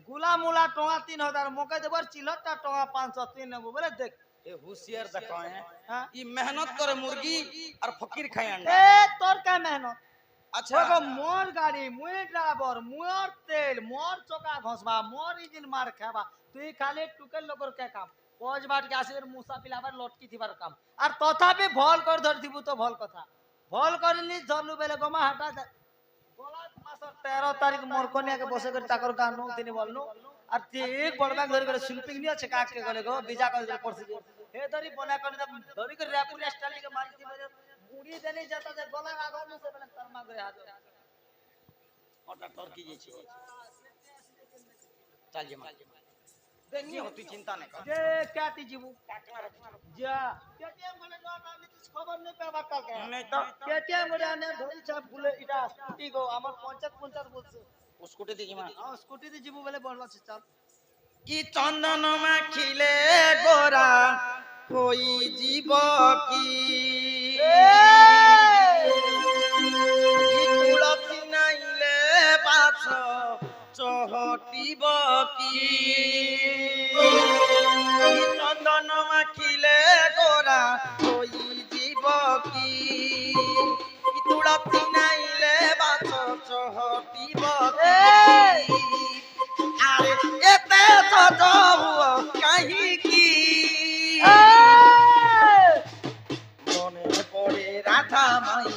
गुला मुला टोंगा 3000 मोके देबर चिलटा टोंगा 500 3 नेबो बोले देख ए होशियार देखो है हां ई मेहनत करे मुर्गी और फकीर खाए अंडा ए तोर का मेहनत अच्छा देखो मोर गाड़ी मुई ड्राइवर मोर तेल मोर चोका घसबा मोर इंजन मार खाबा तुई खाली टुकेल लोकर के काम पज बाट के आसिर मुसा पिलाবার লটকি থিবার কাম আর তথাপি ভল কর ধর দিবু তো ভল কথা ভল করিনি ধরলু বেলে গোমা হাটা গলা মাসের 13 তারিখ মোর কনিয়া के বসে করে তাকর গান নো তিনি বলনু আর ঠিক বড় ব্যাগ ধরে করে শিল্পিং নিয়ে আছে কাক কে গলে গো বিজা করে পড়ছে হে ধরি বনা করে ধরি করে র্যাপুর স্টাইল के मारती बजे गुड़ी देने जाता जे गला आगो में से बेले तरमा करे हाथ ओटा टर्की जे छी चल जे मां देखनी होती चिंता नहीं कर जे क्या ती जीवू जा केटीएम बोले नो नाम नी खबर नहीं पाबा का के नहीं तो केटीएम बोले ने धरी छाप भूले इटा स्कूटी गो हमर 50 बोलছে स्कूटी दी मां हां स्कूटी दी जीवू बोले बोलवा से चल की चंदन माखिले गोरा होई जीव की तुलसी नाइले बाछ चहटिब की चंदन माखिले गोरा होई जीव की तुलसी नाइले बाछ चहटिब की আরে এতে সজব কাহি কি মনে পড়ে রাধা মাই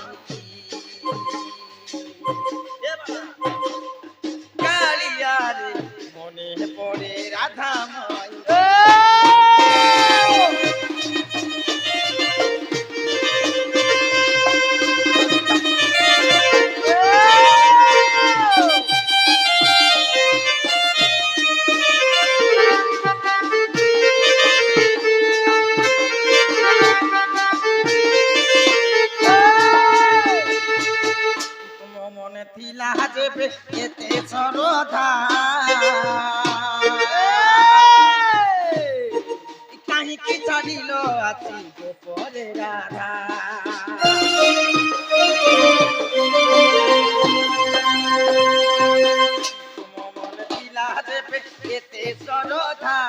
কালিয়া রে মনে পড়ে রাধা মাই মনে থিলা যেবে এতে সরধা কাহিকি ছাড়িল আছি গোপরে রাধা মনে থিলা যেবে এতে সরধা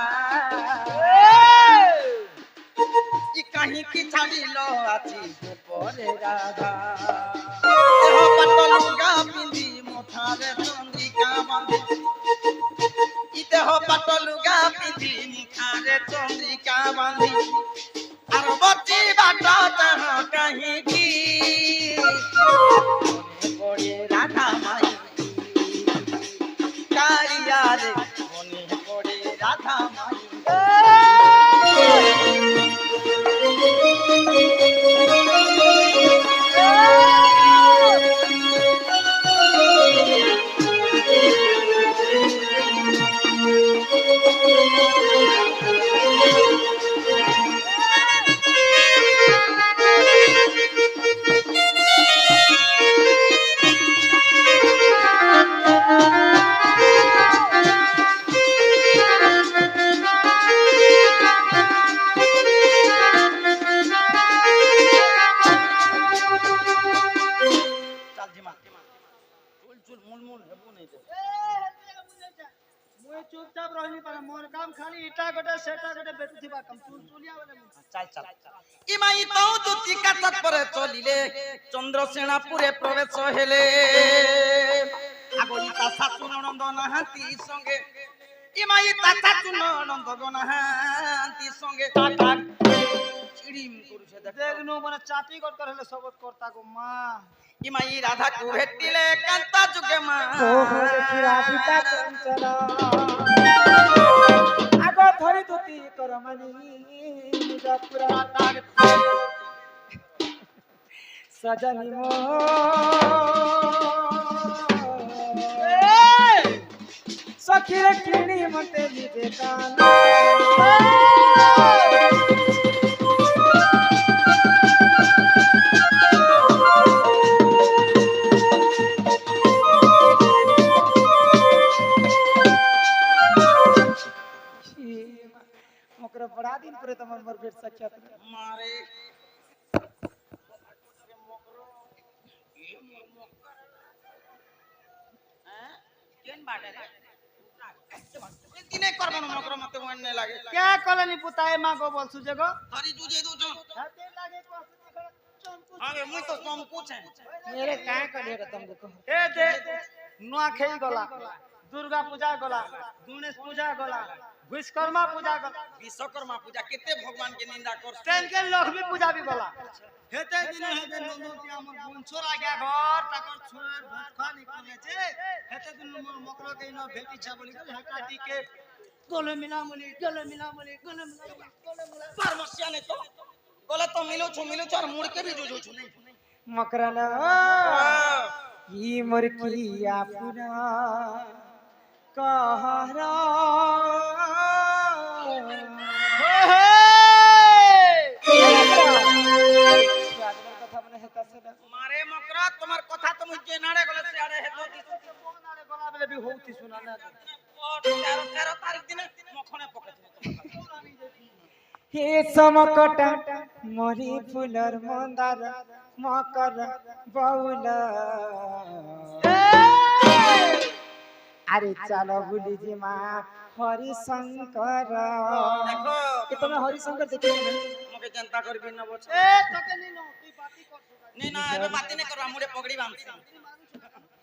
কাহিকি ছাড়িল আছি গোপরে রাধা দেহ পাটলুগা পিন্ধি মুঠারে চন্দ্রিকা বাঁধি দেহ পাটলুগা পিন্ধি মুঠারে চন্দ্রিকা বাঁধি আর বচি বাট তাহ কাহিকি মনে পড়ে রাধা মাই কালিয়া রে মনে পড়ে রাধা মাই চুপচাপ রহিনি পারে মোর কাম খালি ইটা গটে সেটা গটে বেতুথিবা কাম চুলিয়া বলে চাল চাল ইমাই তো দুতি কাটাত পরে চলিলে চন্দ্রসেনাপুরে প্রবেশ হেলে আগলিতা শাশু ননদ নাহান্তি সঙ্গে ইমাই তা শাশু ননদ নাহান্তি সঙ্গে টাটা চিড়িম করুছে দেখনু মানে চাটি গট করে সবত করতা গো মা ইমাই রাধা কু ভেটিলে কান্তা যুগে মা ওহো দেখি রাধিকা চঞ্চল আগ ধরি দুতি করমানি মুজপুরা সজনি মো সখিরে কিনি মতে দিতে কানা मकर बड़ा दिन पर तमन मर भेट सख्यात मारे केन बाटे रे दिने करबन मकर मते मन लागे क्या कलनी पुताए मा गो बोलसु जे गो हरी जुजे दू जो हाथे लागे को चंपू आगे मुई तो तुम कुछ है मेरे काय करे रे तुम देखो ए दे नुआ खेई गला दुर्गा पूजा गला गणेश पूजा गला विश्वकर्मा पूजा गला विश्वकर्मा पूजा केते भगवान के निंदा कर तेन के लक्ष्मी पूजा भी गला हेते दिन हेते नंदो के हमर बंचोर आ गया घर ताकर छोर भटका निकले छे हेते दिन मकर के न भेटी छ बोली के हकाटी के गले मिला बोली गले मिला परमस्या ने तो बोले तो मिलो छ और मुड़ के भी जो छ नहीं मकरना ई मोर किया पुरा कहरा কথা মনে হেতাছে না मारे मकरा तुम्हार कथा तो मुझे नाड़े गले से आड़े है तो नारे गला बेले भी होती सुना ना 13 तारीख दिन मखने पके হে সমকটা মরি ফুলর মন্দার মকর বাউল আরে চলো ভুলি যে মা হরি শঙ্কর देखो কি তুমি হরি শঙ্কর দেখে मके जनता करबी न बोछ ए तके नी नो तुई बाती कर नहीं ना एबे बाती नहीं करवा मुड़े पगड़ी बांधसी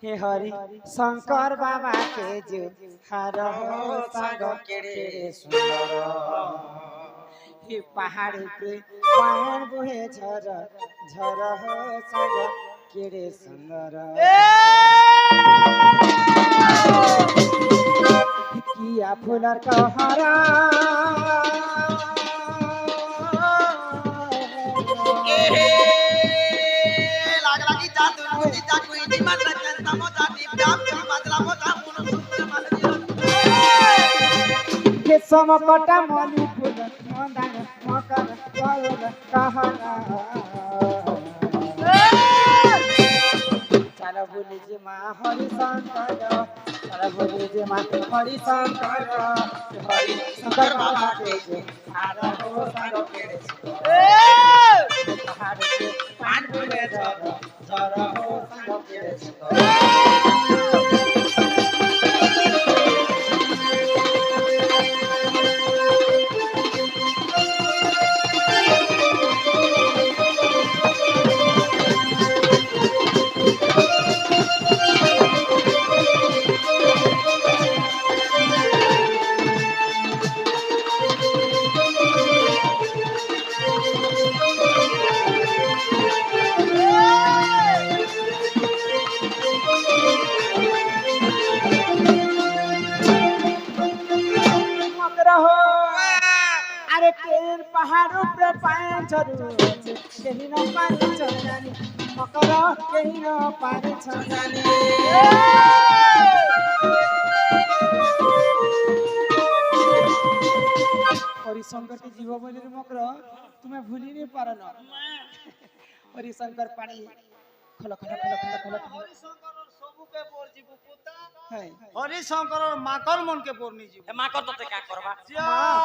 हे हरि शंकर बाबा के जो हर हो संग केड़े सुंदर हे पहाड़ पे पान बुहे झर झर हो संग केड़े सुंदर किया फुलर कहरा लाग लागी जादू मुदी जाकू इदी मत जनता मो जाती प्याम की बदला मो जा मुन सुन मत के समकटा मनी फुलर मंदार मकर बाउल कहरा चलो बोली जे माँ हरि शंकर चलो बोली जे माँ हरि शंकर हरि शंकर बाबा के जे आरा हो संग केड़े पहाड़ के पान बुले झर झर हो संग केड़े मकर हो अरे केर पहाड़ों पे पाए झरू कहीं न पानी चढ़ानी मकर कहीं न पानी चढ़ानी हरिशंकर के जीव बोली मकर तुम्हें भूली नहीं पार न हरिशंकर पानी खल खल खल खल खल हरि शंकर सबु के बोर जीव पुता है हरि शंकर माकर मन के बोर नी जीव मां कर तो क्या करबा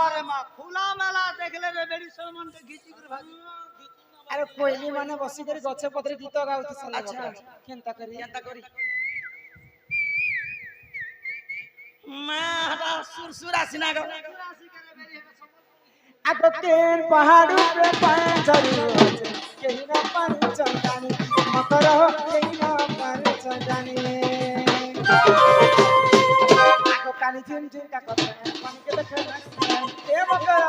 अरे मां खुला मेला देखले रे बेड़ी सलमान के घिची कर भागी अरे कोयली माने बसी करी गछे पत्रे गीत गाउती सला अच्छा। केनता करी जनता करी মাটা সুরসুর আসিনা গো आगो केन पहाड़ पे पाए जरूर केही ना पानी चंदानी मकर केही ना पानी चंदानी आगो काली झिम झिम का कथा पानी के देखे ए मकर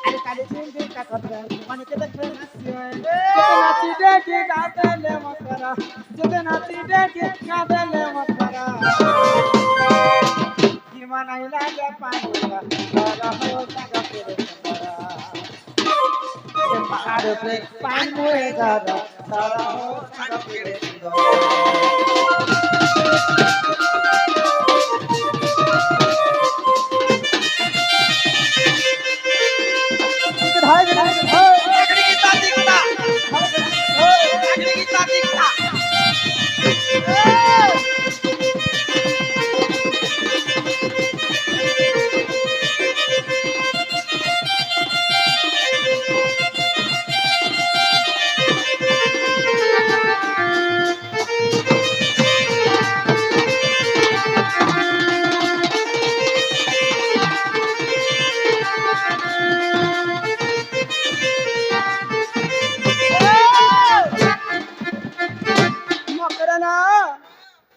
अरे काली झिम झिम का कथा पानी के देखे जब नाची दे के गाते ले मकर जब नाची दे के गाते ले मकर नहीं लागे पानी तारा हो तारा तेरे तारा पहाड़ पे पानी में तारा तारा हो तारा तेरे अगली गीता दिखता अगली गीता दिखता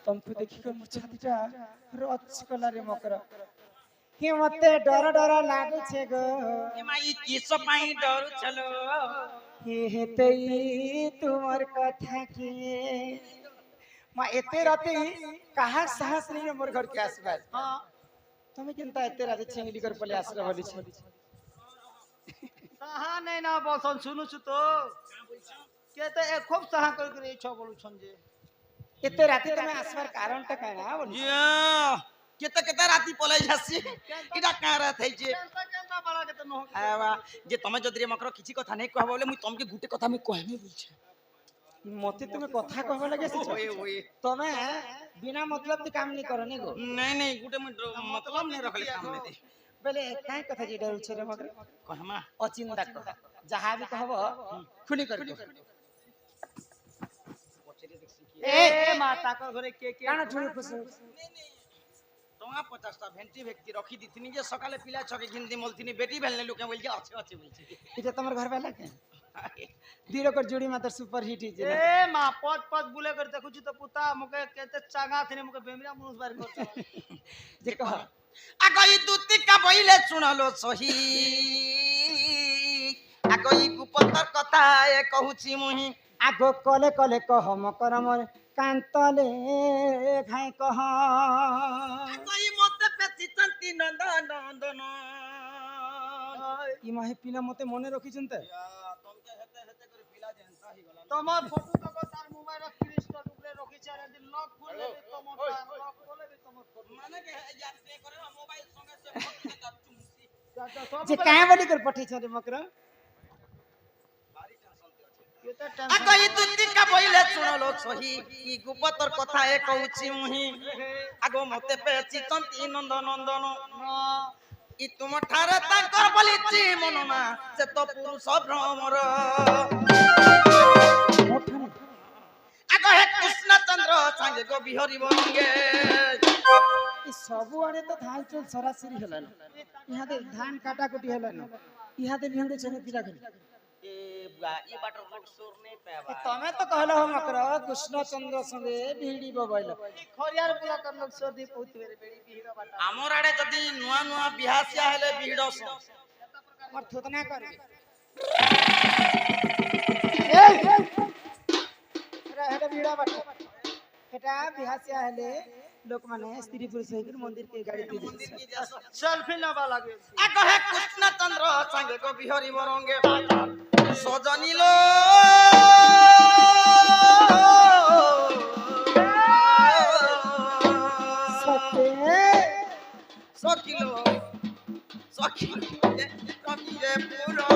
तुमको देखी को मोर छातीटा रच कला रे मकर के मते डर डर लागे छे गो एमाई किसो पाई डरू चलो हे हेतई तुमर कथा के मा एते राते कहा साहस नहीं मोर घर के आसबार हां তুমি কিন্তু এতে রাতে চিংড়ি করে পলে আসরা বলিছ সাহা নাই না বসন শুনুছু তো কেতে এ খুব সাহা করে করে ইচ্ছা বলুছন যে এতে রাতে তুমি আসবার কারণটা কাই না বলি কেতে কেতে রাতি পলাই যাচ্ছি এটা কারা থাইছে কেনটা বড় কেতে ন আবা যে তুমি যদি মকর কিছু কথা নাই কহব বলে মুই তোমাকে গুটে কথা মুই কইমি বলছি মতে তুমি কথা কহবা লাগে ওয়ে ওয়ে তুমি बिना मतलब के काम नहीं करो नी गो नहीं नहीं गुटे मुई मतलब नहीं रखले काम में दे बेले काई कथा जे डर छरे मगर कहमा अचिंता को जहा भी कहबो खुली कर ए माता को घरे के काना ठुरी खुश टंगा 50 टा भेंटी व्यक्ति रखी दिथिनी जे सकाले पिला छके गिनती मोलथिनी बेटी भेलने लोके बोल जे अच्छे अच्छे बोलछी इटा तमर घर वाला के धीरे कर जोड़ी मातर सुपर हिट हिज ए मां पद पद बुले कर देखु तो पुता मुके केते चांगा थिने मुके बेमरा मुनुस बार कर जे कह आगई दूती का बइले सुनलो सही आगई गुपतर कथा ए कहूची मुही आगो कले कले कह मकर मोर कांतले खाए कह आगई मते पेची चंती नंदन नंदन ई माहे पिला मते मने रखी चिंता तमके हेते हेते करे पिला जेंसा ही गला তোমার ফটো তো তার মোবাইল ক্রিস্টা উপরে রাখি চারে দিন লক খুলে দে তোমার লক খুলে দে তোমার ফটো माने के यार पे करे मोबाइल संगे से फोटो के चुमसी जे काहे बोली कर पठी छ रे मकर भारी टेंशन ते अछि केते आगई दूती का बइले सुनलो सही ई गुपतर कथा ए कहूची मुही आगो मते पेची चंती नंदन नंदन इ तुम ठारे ताकर बलिची मनना से तो पुरुष भ्रमर आगो हे कृष्ण चंद्र संगे गो बिहरी बंगे ई सबु आड़े तो धान चल सरासरी हलन यहाँ दे धान काटा कुटी हलन यहाँ दे भिंडे छने पिला कर ए बुआ ई बाटर रोड सोर नहीं पाबा तमे तो कहलो हो मकर कृष्ण चंद्र संगे भिड़ी बबैल खरियार पूरा कर लोग सर्दी बहुत बेरे बेड़ी बिहिरा बाटा हमर आड़े जदी नुआ नुआ बिहासिया हेले बिहडस और थोतना कर ए हेटा भिड़ा बाटे हेटा बिहासिया हेले लोक माने स्त्री पुरुष होकर मंदिर के गाड़ी पे मंदिर की जैसा सेल्फी नबा लागे आगो हे कृष्ण चंद्र संगे गो बिहरी बरंगे सजनी लो सकिलो सकिले पूरा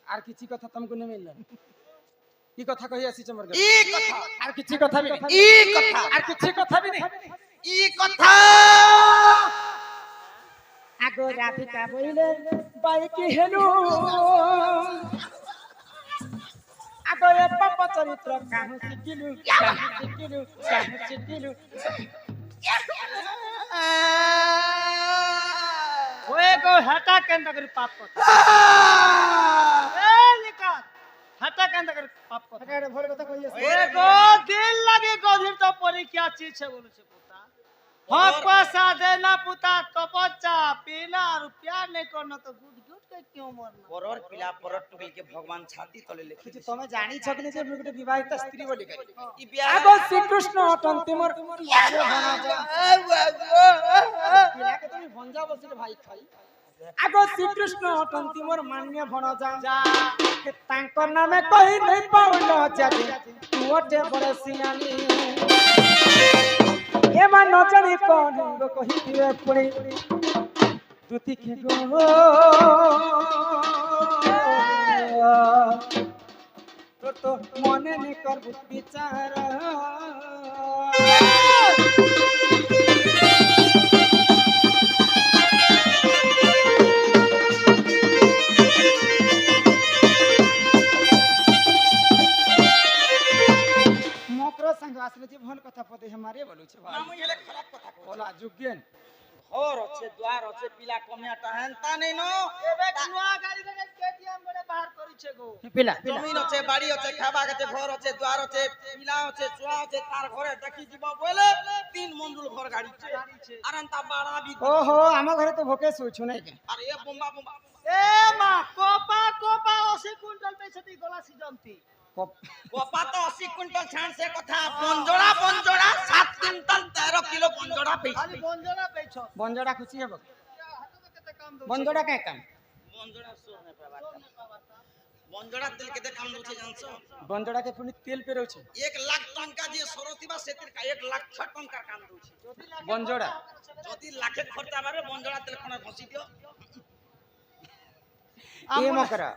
आर किसी कथा तुमको नहीं मिलल কি কথা কই আসিছ মোর ই কথা আর কিছু কথা বি ই কথা আর কিছু কথা বি নাই ই কথা আগো রাধিকা বইলে বাইকি হেলু আগো এ পাপ চরিত্র কাহু শিকিলু ওয়ে গো হাটা কেনটা করে পাপ কথা এ নিকা হাটা কেনটা করে পাপ কথা এটা ভুল কথা কই আছে ওয়ে গো দিল লাগে গভীর তো পরীক্ষা চিছে বলছে পুতা হক পাসা দেনা পুতা তপচ্চা पीना और प्यार नहीं करना तो गुड गुड के क्यों मरना পরর পিলা পরর টুকিল কে ভগবান ছাতি তলে লিখি কিছু তুমি জানি ছ কি যে গুটে বিবাহিত স্ত্রী বলি করি ই বিয়া আগো শ্রীকৃষ্ণ অটন্তি মোর পিলাকে তুমি ভঞ্জা বসিলে ভাই খাই আগো শ্রীকৃষ্ণ অটন্তি মোর মান্য ভণজা তাঙ্কর নামে কই নাই পাউল যাবি তুওটে বড় সিয়ানি এমা ন জানি কোন কহি দিবে পুরি দুতি কে গো তো মনে নি কর বিচার মকর संग আসলে যে ভুল কথা পদে আমারে বলুছে ভাই মামু হেলে খারাপ কথা কও বলা যোগ্যন ঘর আছে দ্বার আছে পিলা কমিয়াটা হেনতা নেই ন এবে কুয়া গাড়ি রে কেটিএম বড় বাহার করিছে গো পিলা জমিন আছে বাড়ি আছে খাবা আছে ঘর আছে দ্বার আছে পিলা আছে চুয়া আছে তার ঘরে দেখি দিব বলে 3 মন্ডল ঘর গাড়ি আছে আর এনতা বাড়া বি ওহো আমার ঘরে তো ভোকে শুইছো নাই কে আর এ বোম্বা বোম্বা এ মা কোপা 80 কুইন্টাল পেছতি গলা সিজন্তি কোপা তো 80 কুইন্টাল ছান সে কথা বঞ্জড়া 7 কুইন্টাল 13 কিলো বঞ্জড়া খালি পেছি বঞ্জনা পেছ বঞ্জড়া খুশি হব হাতে কেতে কাম দো বঞ্জড়া কে কাম বঞ্জড়া সোর নে পাবা বঞ্জড়া তেল কেতে কাম দউছে জানছো বঞ্জড়া কে পুনি তেল পেরোছে 1 লাখ টাকা যে সরতিবা সেতির 1 লাখ টাকা কাম দউছে বঞ্জড়া যদি লাখে খরচা বারে বঞ্জড়া তেল কোন ঘষি দিও এ মকরা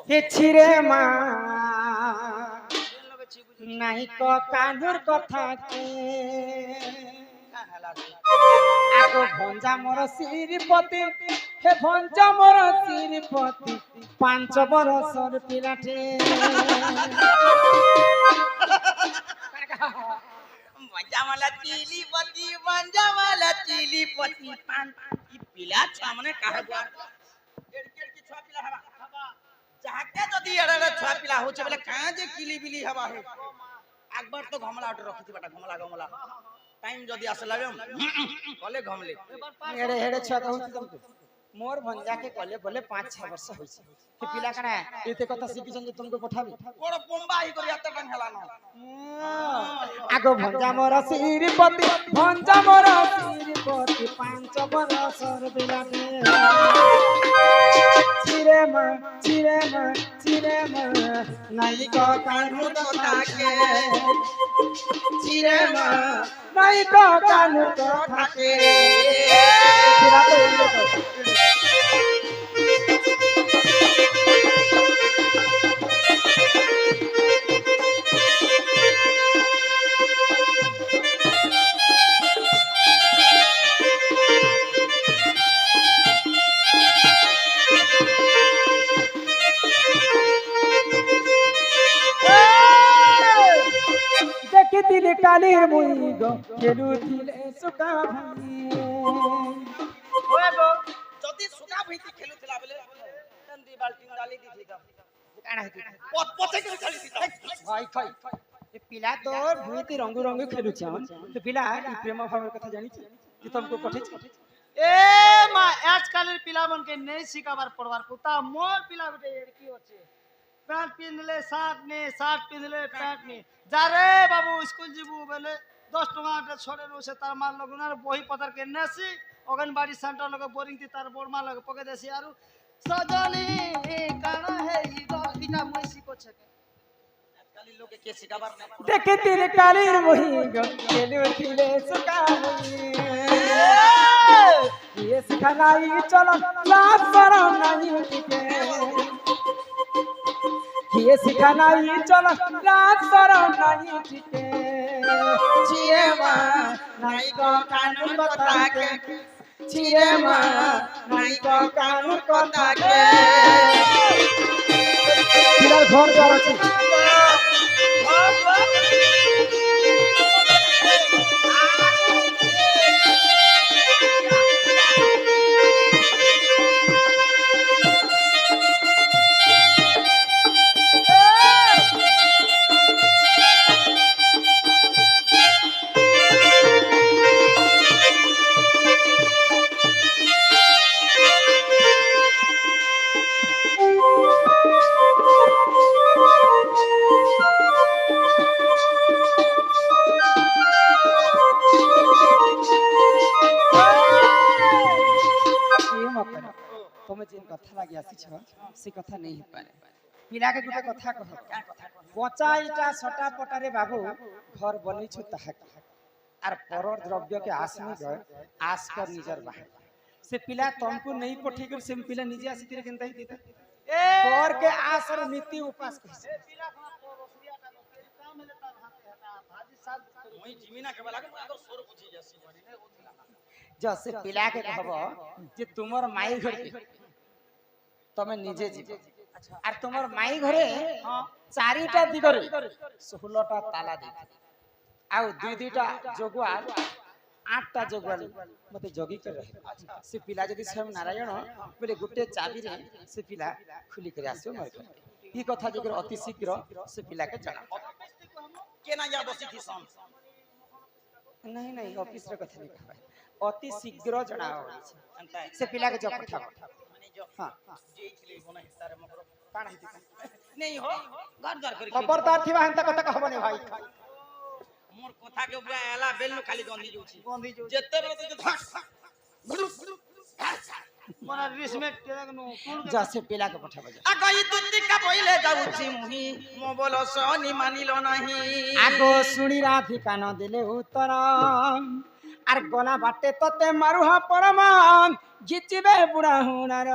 হে ছিরে মা নাই ক কানুর কথা কে আগো ভঞ্জা মোর শ্রীপতি হে ভঞ্জা মোর শ্রীপতি 5 বরসর পিলাঠে মঞ্জামালা চিলি পতি পান ই পিলা ছুয়া মানে কাহে বুয়া এড়কেড় কি ছুয়া পিলা হবা যাহাকে যদি এড়ে ছুয়া পিলা হচ্ছে বলে কাঁ যে কিলি বিলি হবা হে একবার তো ঘমলা উঠে রাখিছি বাটা ঘমলা টাইম যদি আসলে কলে ঘমলে হেড়ে হেড়ে ছুয়া কହୁছি तुमको मोर भंजा के कले बोले 5-6 वर्ष होइছে হে পিলা কানা এতে কথা শিখিছেন যে तुमको পঠাবি বড় বোম্বাই করি এত টান হেলা না আগো ভঞ্জা মোর শ্রীপতি ভঞ্জা মোর শ্রীপতি 5 বরসর পিলাঠে চিরে মা নাই ক কানুর কথা কে চিরে মা নাই ক কানুর কথা কে দেখিতিলে কালের মই গো খেলুতিলে সুকা ভাই ওয়ে গো যদি সুকা ভীতি খেলুছিলা বলে দি বালতিং ডালি দিছি তো কানা হইতি পথে করে চালি দিছি ভাই খাই এ পিলা তোর ভুইতে রঙ্গু রঙ্গু খেলুছে তো পিলা এই প্রেম ভাবের কথা জানিছে যে तुमको পঠেছে এ মা আজকালের পিলামনকে নেই শিখাবার পড়বার পুতা মোর পিলা বেটে এর কি হচ্ছে প্যান্ট পিনলে শার্ট নে শার্ট পিনলে প্যান্ট নে যারে বাবু স্কুল যাবু বলে 10 টাকা ছড়ে রছে তার মাল লগনার বহি পতার কে নেছি অগনবাড়ি সেন্টার লগে বোরিং দি তার বোর মাল লগে পকে দেছি আর সজনি কানা হে ইটা মই শিখছে আজকাল লোকে কে শিখাবার না দেখিতিলে কালের মই গো খেলুতিলে সুকা ভাই ये सिखानाई चलो लाज शरम नहीं उठके किए सिखा नहीं चल रात शरण नहीं टिके छिए माँ नाई को कानून बता के छिए माँ नाई को कानून बता के पिलार घर द्वार अछि তুমি যে কথা লাগি আসিছ সে কথা নেই পারে পিলাকে গোটে কথা কহ পচা ইটা সটা পটারে বাবু ঘর বনিছু তাহা আর পর দ্রব্যকে আসনি গয় আস কর নিজর বাহে সে পিলা তমকু নেই পঠি कर से पिला নিজে আসি তিরে কেনতা হি দিতা और के आसर नीति उपास कइसे মই জিমিনা के वाला के आदर सोर बुझी जासी जसे पिला के कहब जे तुमर माई घर के तमे निजे जीव আর তোমার মাই ঘরে চারিটা দিগরে 16টা তালা দিতে আউ দুই দুইটা জগুয়াল 8টা জগুয়াল মতে জগি করে রহে সে পিলা যদি স্বয়ং নারায়ণ বলে গুটে চাবি রে সে পিলা খুলি করে আসিও মর ঘরে এই কথা যেগুলো অতি শীঘ্র সে পিলাকে জানা के ना जा बसी थी सम नहीं नहीं ऑफिस रे कथा नहीं कहबा অতি শীঘ্র জানা হইছে अंता से पिलाके जब पठाओ माने जो हां जेइथिले कोना हिसारे मकर काण हिते नहीं हो घर द्वार करी खबरदार थिबा हंता कथा कहबने भाई मोर कथा के ऊपर आला बेलनु खाली गंधी जोछि गंधी जोछि। जेते बेले तो धस मन रिस्मेट तेगनु टूर के जसे पिलाके पठाबा जा अगई दुत्ती का बोइले जाउछि मुही मो बोलो सनी मानिलो नहीं आगो सुनी राधिका न दिले उत्तर আর গলা বাটে ততে মারুহা পরমান জিচিবে বুড়া হুনার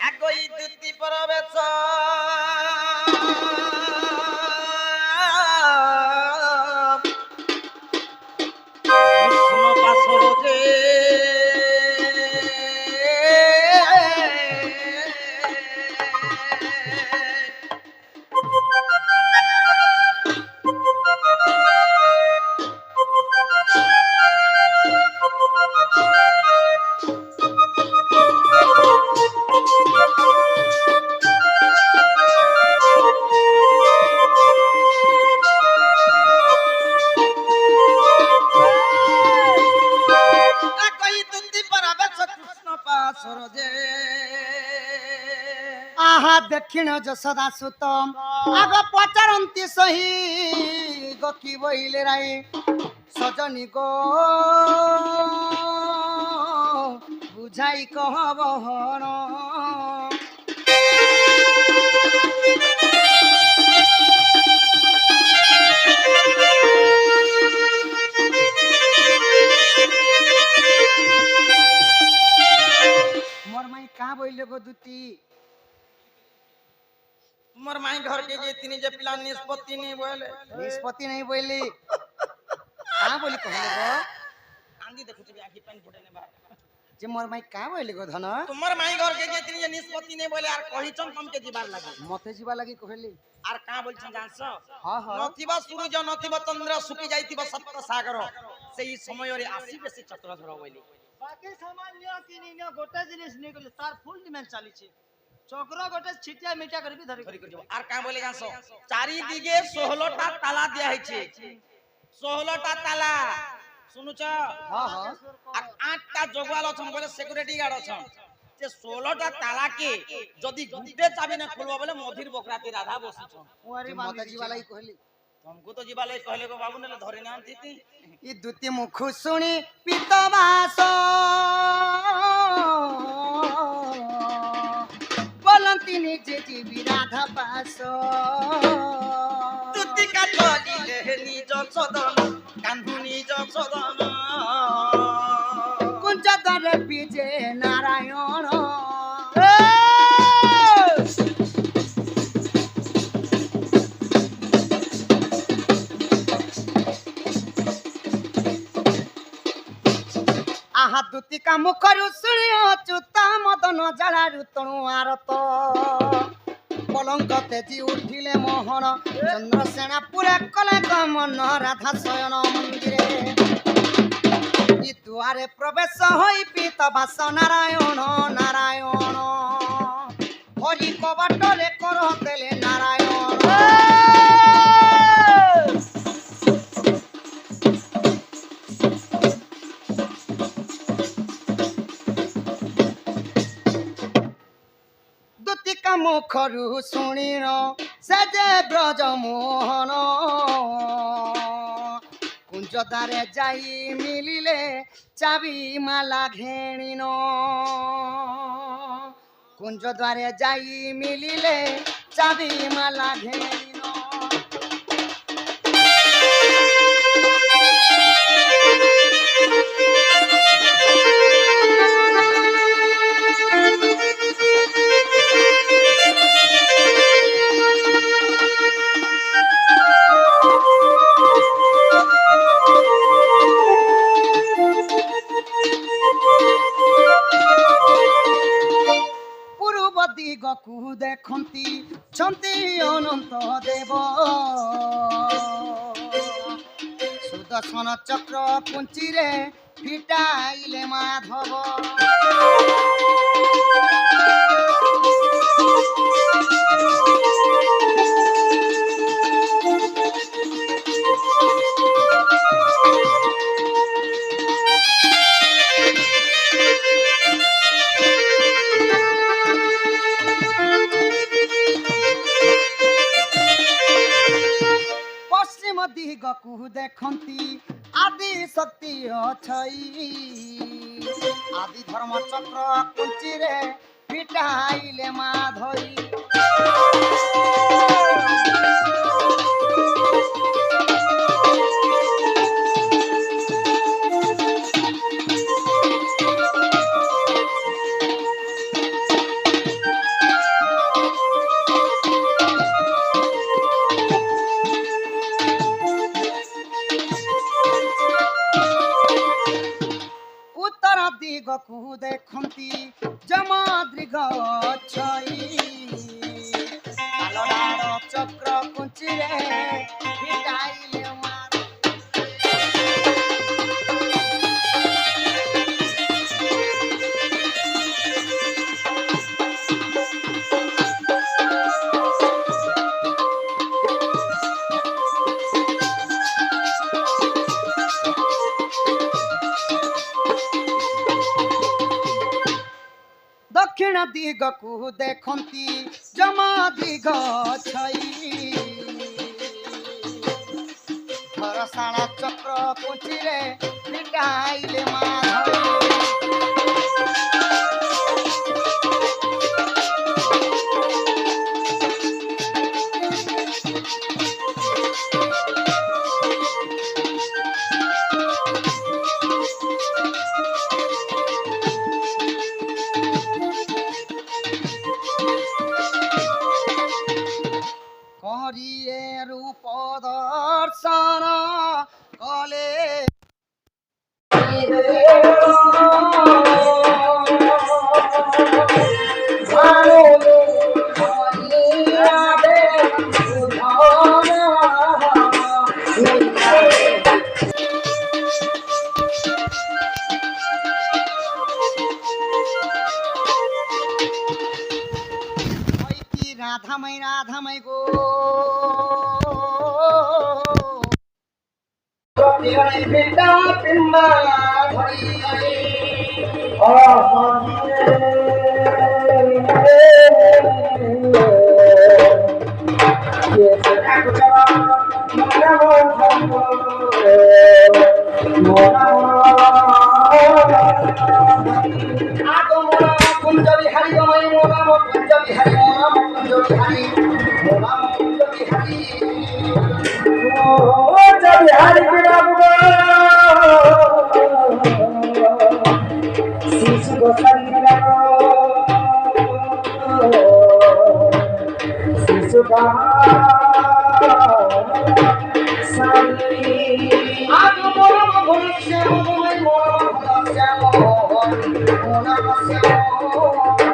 अगई दुत्ती परवेश विष्णु पासर जे अगई दुत्ती परवेश कृष्ण पासर जे आहा दक्षिण যশোদা সুতম আগ পচারন্তি সহি গো কি বইলে রাই সজনী গো বুঝাই কহবহন मोर माई का বইলে গো দুতি मोर माई घर के जे तिनी जे पिला निष्पत्ति नहीं बोले निष्पत्ति नहीं बोली का बोली कहले गो आंधी देखु छी आखी पानी फुटे ने बाहर जे मोर माई का बोली गो धन तुमर माई घर के जे तिनी जे निष्पत्ति नहीं बोले आर कहि चम कम के जीवार लागे मते जीवा लगी कहली आर का बोल छी जानस हां हां नथिबा सूरज नथिबा चंद्र सुखी जाइतिबा सप्त सागर सेही समय रे आसी बेसी चक्र धर बोली बाकी सामान्य किनी न गोटे जिनिस नै कले तार फुल डिमांड चाली छै चक्र गोटे छिटिया मिटिया करबी धरि धरि कर आर का बोले जानस चारि दिगे 16टा ताला दिया है छै 16टा ताला सुनु छ हां हां आर 8टा जोगवाल अछन बोले सिक्योरिटी गार्ड अछन जे 16टा ताला के जदी गुटे चाबी न खोलबा बोले मधिर बकराती राधा बसी छ कुंवारी मते बांधी जीवा लगी कहली तुमको तो जीवा ले कहले को बाबू ने धरि ना दीती ई दुति मुख सुनी पितवास बोलंती निजे जीवी राधा पास तुति का टोली ले निज सदन कान्धु निज सदन कुंज दर बीजे नारायण ଆହା ଦୁତିକା ମୁଖରୁ ଶୁଣି ଅଚ୍ୟୁତା ମଦନ ଜାଳାରୁ ତଣୁ ଆରତ ପଲଙ୍କ ତେଜି ଉଠିଲେ ମୋହନ ଚନ୍ଦ୍ରସେନା ପୁରା କଲେ ଗମନ ରାଧା ଶୟନ ମନ୍ଦିରେ ଇ ଦୁଆରେ ପ୍ରବେଶ ହୋଇ ପିତ ବାସ ନାରାୟଣ ନାରାୟଣ ହରି କବାଟରେ କର ଦେଲେ ନାରାୟଣ ଦୁତିକା ମୁଖରୁ ଶୁଣିଣ ସେ ଯେ ବ୍ରଜ ମୋହନ କୁଞ୍ଜଦାରେ ଯାଇ ମିଳିଲେ ଚାବି ମାଲା ଘେଣିନ କୁଞ୍ଜଦ୍ୱାରେ ଯାଇ ମିଳିଲେ ଚାବି ମାଲା ଘେଣିନ ଦିଗକୁ ଦେଖନ୍ତି ଛନ୍ତି ଅନନ୍ତ ଦେବ ସୁଦର୍ଶନ ଚକ୍ର ପୁଞ୍ଚିରେ ଫିଟାଇଲେ ମାଧବ ଦିଗକୁ ଦେଖନ୍ତି ଆଦି ଶକ୍ତି ଅଛଇ ଆଦି ଧର୍ମ ଚକ୍ର କୁଞ୍ଚିରେ ଫିଟାଇଲେ ମାଧଇ ଦିଗକୁ ଦେଖନ୍ତି ଯମଦୃଗ ଅଛଇ ଆଲଡାଳ ଚକ୍ର କୁଞ୍ଚିରେ ଫିଟାଇଲେ ଦକ୍ଷିଣ ଦିଗକୁ ଦେଖନ୍ତି ଯମଦୃଗ ଅଛଇ ଧରଶାଳା ଚକ୍ର କୁଞ୍ଚିରେ ଫିଟାଇଲେ ମାଧବ হরিয়ে রূপ দর্শন কলে রাধামাই রাধামাই গো পিতা পিম্বা কুঞ্জবি হারি গমাই মোনাম কুঞ্জবি হারি মোনাম কুঞ্জবি হারি মোনাম কুঞ্জবি হারি কুঞ্জবি হারি বিরাবু শিশু গোসারি বিরাবু শিশু কা সারি আজ মোনাম ভুলছে মোনাম মোনাম শ্যাম হরি গুণ শ্যাম